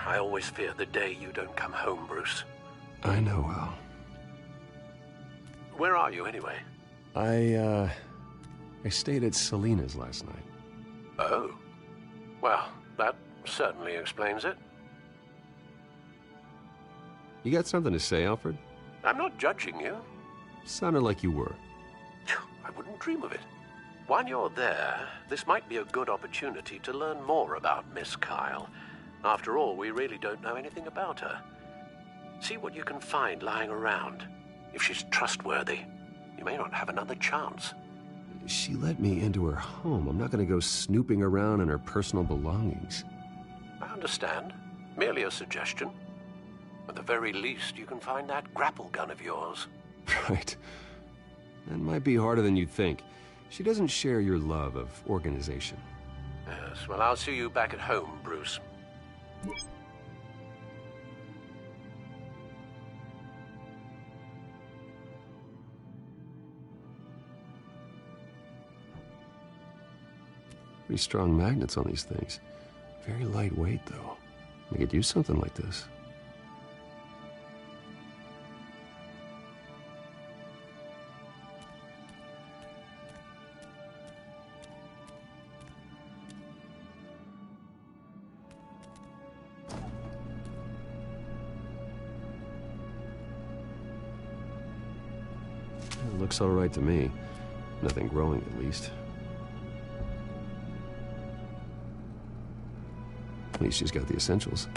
S11: I always fear the day you don't come home, Bruce.
S3: I know, Al.
S11: Where are you, anyway?
S3: I stayed at Selina's last night.
S11: Oh. Well, that certainly explains it.
S3: You got something to say, Alfred?
S11: I'm not judging you.
S3: Sounded like you were.
S11: I wouldn't dream of it. While you're there, this might be a good opportunity to learn more about Miss Kyle. After all, we really don't know anything about her. See what you can find lying around. If she's trustworthy, you may not have another chance.
S3: She let me into her home. I'm not going to go snooping around in her personal belongings.
S11: I understand. Merely a suggestion. At the very least, you can find that grapple gun of yours.
S3: Right. That might be harder than you'd think. She doesn't share your love of organization.
S11: Yes, well, I'll see you back at home, Bruce.
S3: Pretty strong magnets on these things. Very lightweight, though. I could use something like this. It looks all right to me. Nothing growing, at least. At least she's got the essentials.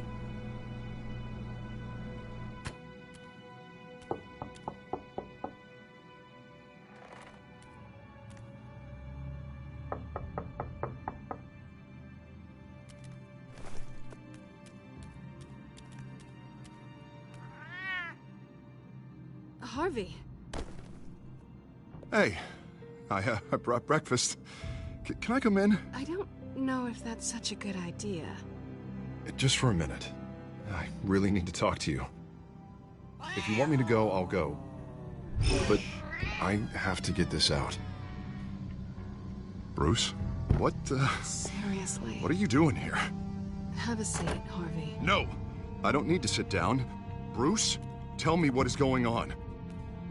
S17: Harvey.
S18: Hey, I brought breakfast. Can I come in?
S17: I don't know if that's such a good idea.
S18: Just for a minute. I really need to talk to you. If you want me to go, I'll go. But I have to get this out. Bruce? What,
S17: Seriously.
S18: What are you doing here?
S17: Have a seat, Harvey.
S18: No! I don't need to sit down. Bruce, tell me what is going on.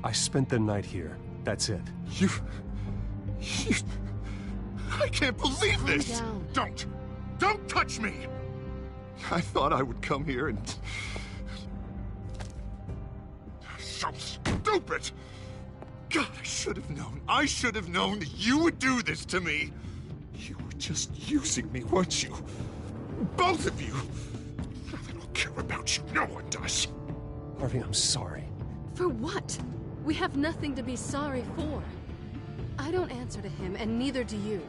S3: I spent the night here. That's it.
S18: You... I can't believe this!
S17: Calm down.
S18: Don't touch me! I thought I would come here and... So stupid! God, I should have known. I should have known that you would do this to me. You were just using me, weren't you? Both of you. I don't care about you. No one does.
S3: Harvey, I'm sorry.
S17: For what? We have nothing to be sorry for. I don't answer to him, and neither do you.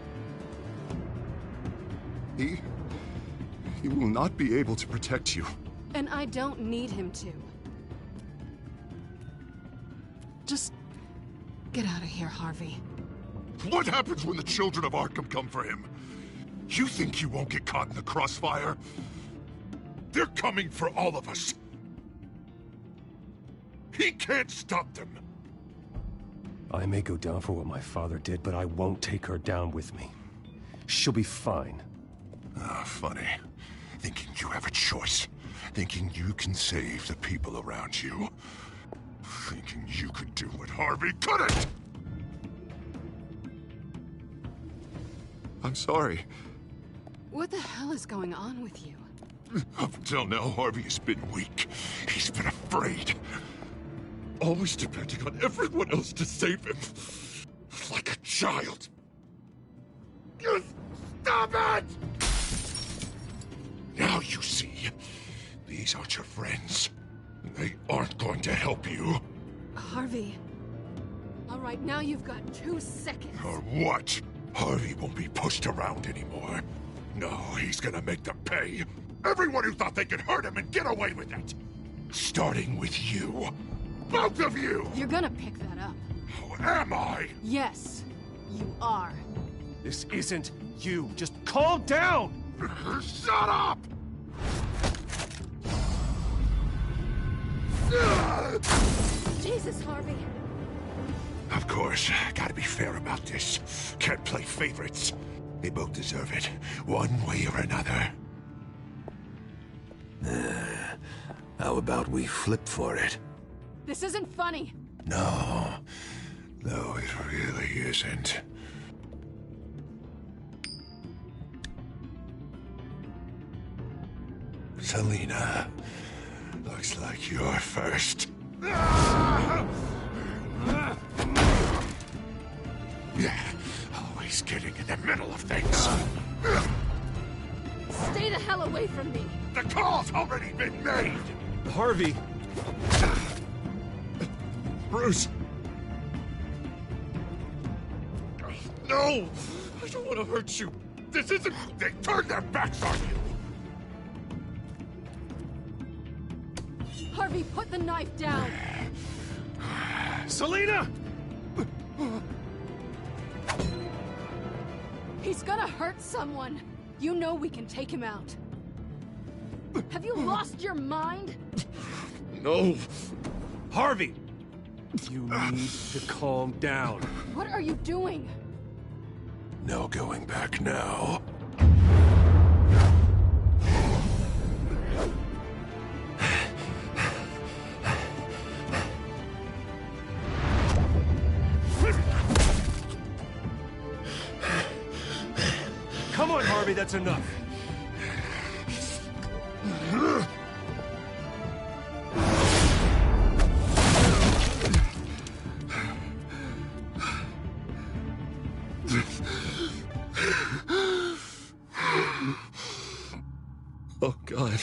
S18: He will not be able to protect you.
S17: And I don't need him to. Just get out of here, Harvey.
S18: What happens when the children of Arkham come for him? You think you won't get caught in the crossfire? They're coming for all of us. He can't stop them.
S3: I may go down for what my father did, but I won't take her down with me. She'll be fine.
S18: Ah, funny. Thinking you have a choice. Thinking you can save the people around you. Thinking you could do what Harvey couldn't! I'm sorry.
S17: What the hell is going on with you?
S18: Up until now, Harvey has been weak. He's been afraid. Always depending on everyone else to save him. Like a child. Stop it! Now you see. These aren't your friends. They aren't going to help you.
S17: Harvey. All right, now you've got 2 seconds.
S18: Or what? Harvey won't be pushed around anymore. No, he's gonna make them pay. Everyone who thought they could hurt him and get away with it. Starting with you. Both of you!
S17: You're gonna pick that up.
S18: Oh, am I?
S17: Yes, you are.
S3: This isn't you. Just calm down!
S18: Shut up!
S17: Jesus, Harvey.
S18: Of course, gotta be fair about this. Can't play favorites. They both deserve it, one way or another. How about we flip for it?
S17: This isn't funny.
S18: No, it really isn't. Selina, looks like you're first. Yeah, always
S19: He's getting in the middle of things.
S17: Stay the hell away from me!
S19: The call's already been made!
S3: Harvey!
S19: Bruce! No! I don't want to hurt you. This isn't... They turned their backs on you!
S17: Harvey, put the knife down!
S19: Selena!
S17: He's gonna hurt someone! You know we can take him out. Have you lost your mind?
S19: No!
S3: Harvey! You need to calm down.
S17: What are you doing?
S19: No going back now.
S3: Come on, Harvey, that's enough.
S19: Oh, God.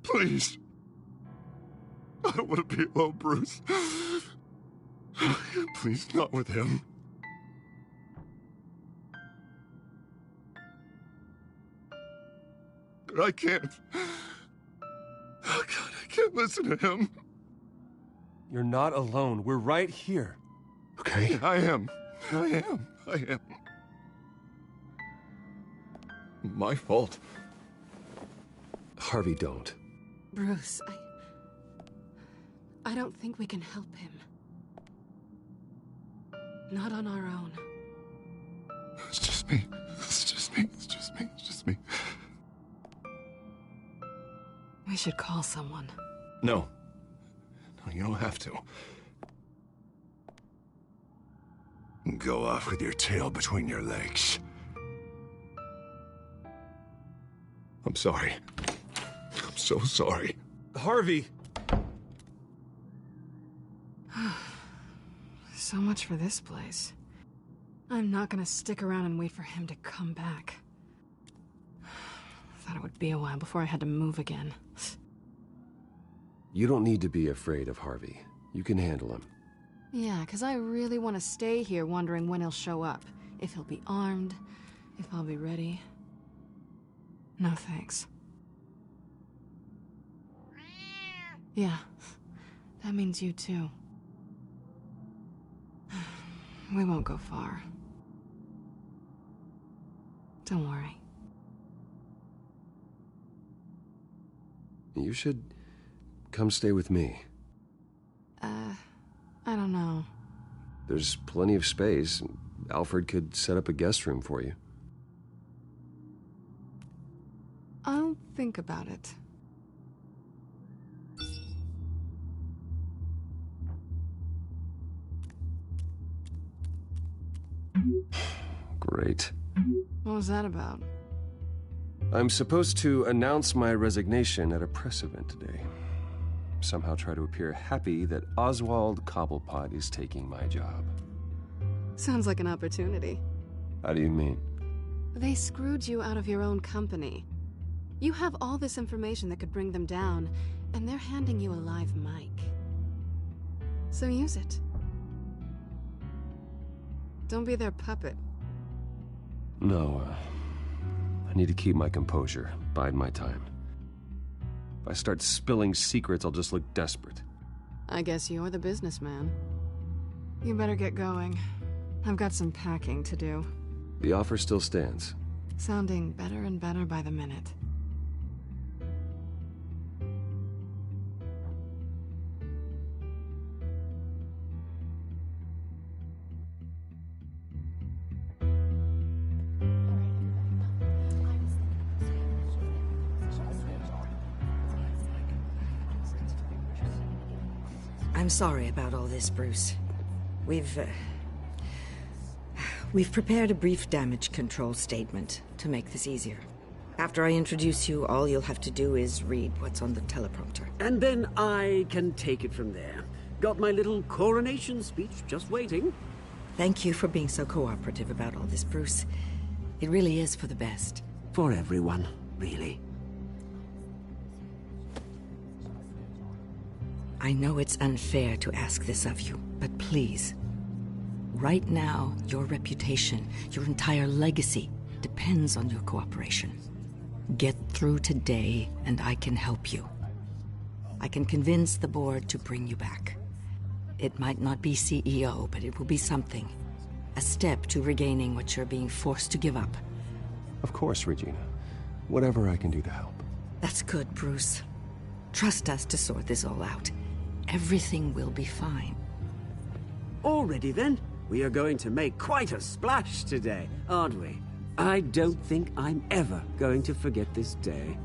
S19: Please. I don't want to be alone, Bruce. Please, not with him. I can't. Oh, God, I can't listen to him.
S3: You're not alone. We're right here.
S19: Okay? I am. My fault.
S3: Harvey, don't.
S17: Bruce, I don't think we can help him. Not on our own.
S19: It's just me.
S17: We should call someone.
S19: No, you don't have to. Go off with your tail between your legs. I'm sorry. I'm so sorry.
S3: Harvey!
S17: So much for this place. I'm not gonna stick around and wait for him to come back. Thought it would be a while before I had to move again.
S3: You don't need to be afraid of Harvey. You can handle him.
S17: Yeah, because I really want to stay here wondering when he'll show up. If he'll be armed, if I'll be ready. No thanks. Yeah, that means you too. We won't go far. Don't worry.
S3: You should come stay with me.
S17: I don't know.
S3: There's plenty of space. Alfred could set up a guest room for you.
S17: I'll think about it.
S3: Great.
S17: What was that about?
S3: I'm supposed to announce my resignation at a press event today. Somehow try to appear happy that Oswald Cobblepot is taking my job.
S17: Sounds like an opportunity.
S3: How do you mean?
S17: They screwed you out of your own company. You have all this information that could bring them down, and they're handing you a live mic. So use it. Don't be their puppet.
S3: No, I need to keep my composure, bide my time. If I start spilling secrets, I'll just look desperate.
S17: I guess you're the businessman. You better get going. I've got some packing to do.
S3: The offer still stands.
S17: Sounding better and better by the minute.
S4: I'm sorry about all this, Bruce. We've prepared a brief damage control statement to make this easier. After I introduce you, all you'll have to do is read what's on the teleprompter.
S6: And then I can take it from there. Got my little coronation speech just waiting.
S4: Thank you for being so cooperative about all this, Bruce. It really is for the best.
S6: For everyone, really.
S4: I know it's unfair to ask this of you, but please. Right now, your reputation, your entire legacy, depends on your cooperation. Get through today, and I can help you. I can convince the board to bring you back. It might not be CEO, but it will be something. A step to regaining what you're being forced to give up.
S3: Of course, Regina. Whatever I can do to help.
S4: That's good, Bruce. Trust us to sort this all out. Everything will be fine.
S6: Already then? We are going to make quite a splash today, aren't we? I don't think I'm ever going to forget this day.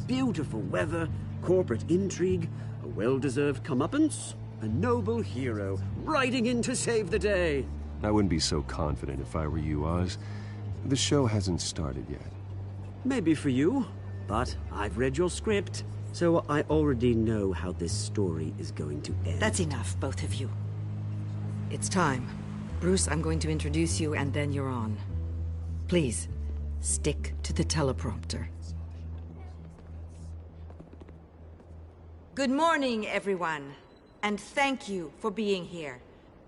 S6: Beautiful weather, corporate intrigue, a well-deserved comeuppance, a noble hero riding in to save the day.
S3: I wouldn't be so confident if I were you, Oz. The show hasn't started yet.
S6: Maybe for you, but I've read your script, so I already know how this story is going to end.
S4: That's enough, both of you. It's time. Bruce, I'm going to introduce you, and then you're on. Please, stick to the teleprompter. Good morning, everyone, and thank you for being here.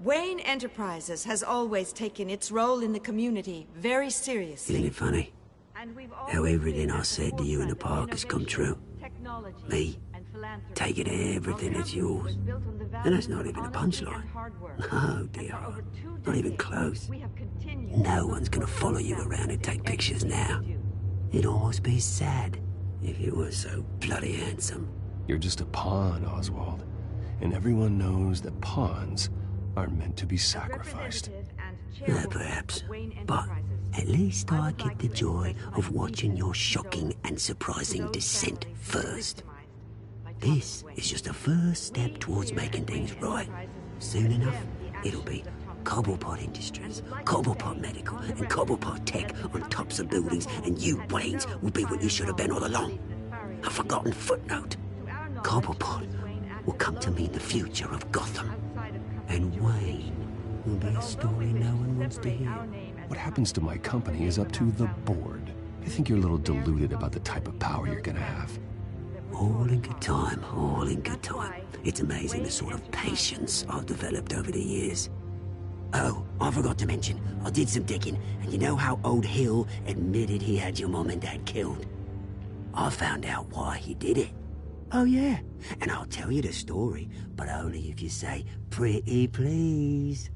S4: Wayne Enterprises has always taken its role in the community very seriously.
S6: Isn't it funny? How everything I said to you in the park has come true. Me, taking everything that's yours. And that's not even a punchline. No, dear. Not even close. No one's gonna follow you around and take pictures now. It'd almost be sad if you were so bloody handsome.
S3: You're just a pawn, Oswald. And everyone knows that pawns are meant to be sacrificed.
S6: Perhaps. But at least I get the joy of watching your shocking and surprising descent first. This is just a first step towards making things right. Soon enough, it'll be Cobblepot Industries, Cobblepot Medical, and Cobblepot Tech on tops of buildings, and you, Waynes, will be what you should have been all along. A forgotten footnote. Cobblepot will come to mean the future of Gotham. And Wayne will be a story no one wants to hear.
S3: What happens to my company is up to the board. I think you're a little deluded about the type of power you're gonna have.
S6: All in good time, all in good time. It's amazing the sort of patience I've developed over the years. Oh, I forgot to mention, I did some digging, and you know how old Hill admitted he had your mom and dad killed? I found out why he did it. Oh yeah, and I'll tell you the story, but only if you say, "Pretty please."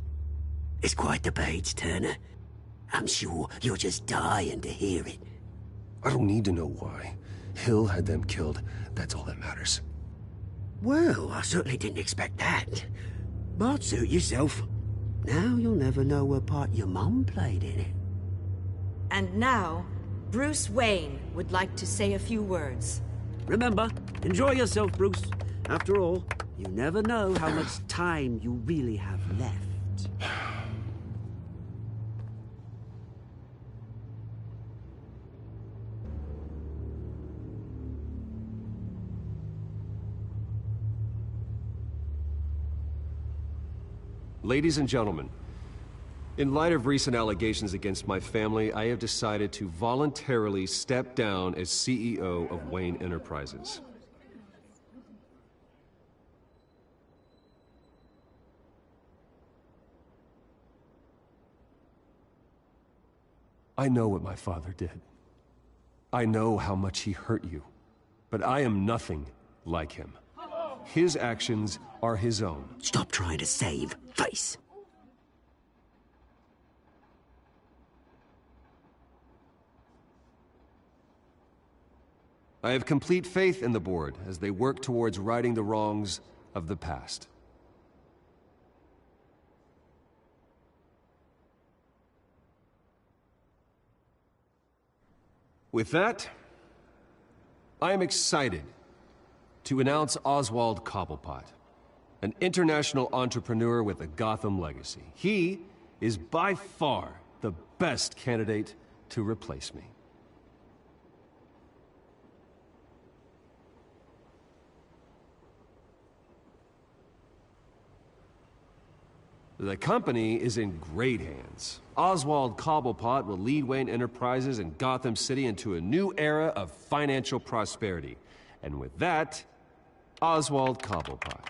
S6: It's quite the page, Turner. I'm sure you're just dying to hear it.
S3: I don't need to know why. Hill had them killed. That's all that matters.
S6: Well, I certainly didn't expect that. But suit yourself. Now you'll never know what part your mum played in it.
S4: And now, Bruce Wayne would like to say a few words.
S6: Remember, enjoy yourself, Bruce. After all, you never know how much time you really have left.
S3: Ladies and gentlemen, in light of recent allegations against my family, I have decided to voluntarily step down as CEO of Wayne Enterprises. I know what my father did. I know how much he hurt you, but I am nothing like him. His actions are his own.
S6: Stop trying to save face.
S3: I have complete faith in the board as they work towards righting the wrongs of the past. With that, I am excited to announce Oswald Cobblepot, an international entrepreneur with a Gotham legacy. He is by far the best candidate to replace me. The company is in great hands. Oswald Cobblepot will lead Wayne Enterprises and Gotham City into a new era of financial prosperity. And with that, Oswald Cobblepot.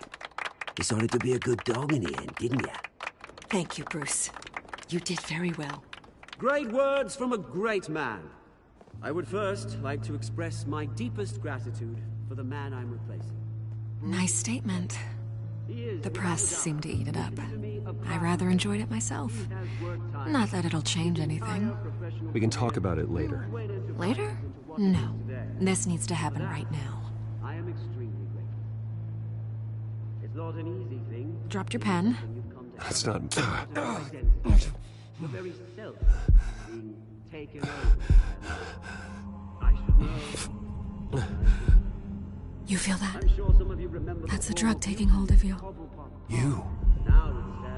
S6: Decided to be a good dog in the end, didn't you?
S4: Thank you, Bruce. You did very well.
S6: Great words from a great man. I would first like to express my deepest gratitude for the man I'm replacing.
S23: Nice statement. The press seemed to eat it up. I rather enjoyed it myself. Not that it'll change anything.
S3: We can talk about it later.
S23: Later? No. This needs to happen right now.
S6: I am extremely grateful. It's not an easy thing.
S23: Dropped your pen.
S3: That's not...
S6: Your very self being taken over. I should know.
S23: You feel that?
S6: I'm sure some of you remember.
S23: That's the drug taking hold of you.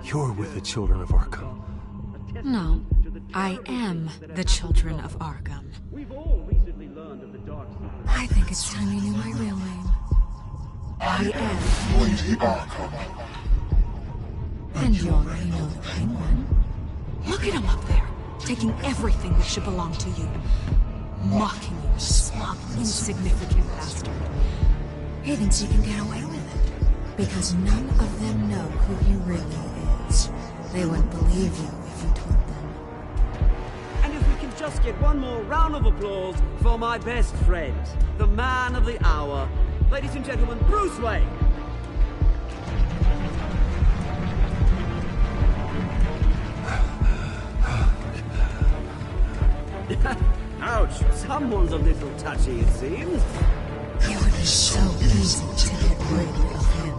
S3: You're with the Children of Arkham.
S23: No, I am the Children of Arkham.
S6: We've all recently learned of the dark side.
S23: I think it's time you knew my real name. I am
S8: Lady Arkham.
S23: And you already know the Penguin. Look at him up there, taking everything that should belong to you. Mocking you, smug, insignificant bastard. He thinks he can get away with it, because none of them know who he really is. They wouldn't believe you if you told them.
S6: And if we can just get one more round of applause for my best friend, the man of the hour, ladies and gentlemen, Bruce Wayne. Ouch, someone's a little touchy, it seems.
S23: It would be so easy to get rid of him.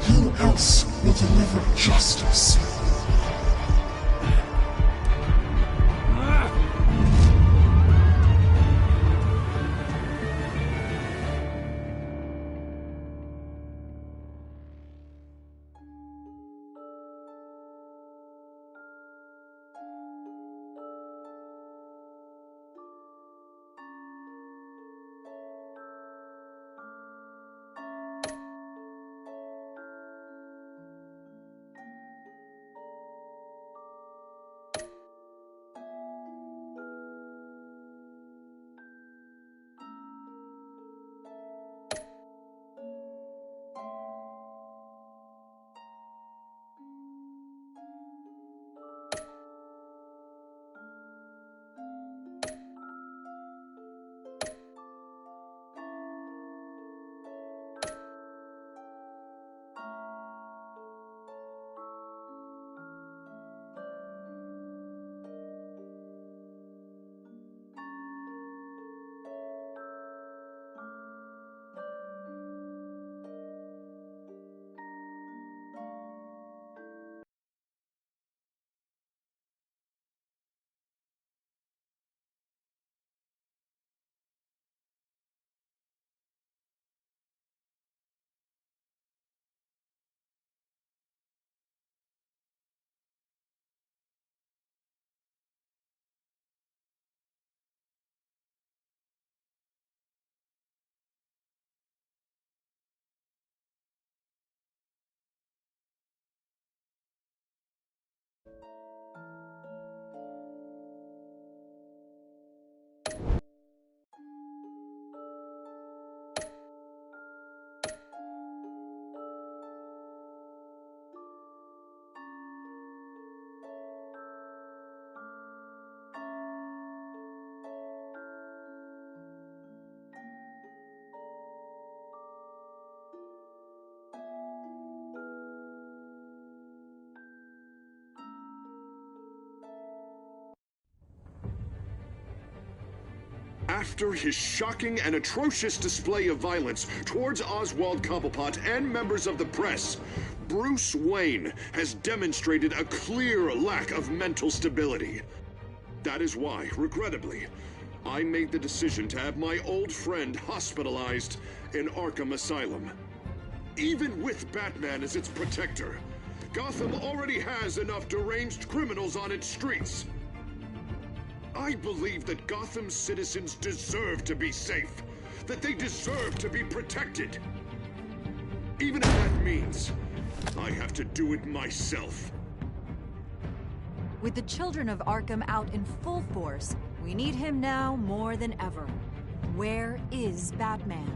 S8: Who else will deliver justice?
S19: After his shocking and atrocious display of violence towards Oswald Cobblepot and members of the press, Bruce Wayne has demonstrated a clear lack of mental stability. That is why, regrettably, I made the decision to have my old friend hospitalized in Arkham Asylum. Even with Batman as its protector, Gotham already has enough deranged criminals on its streets. I believe that Gotham's citizens deserve to be safe, that they deserve to be protected. Even if that means
S12: I have to do it myself.
S5: With the children of Arkham out in full force, we need him now more than ever. Where is Batman?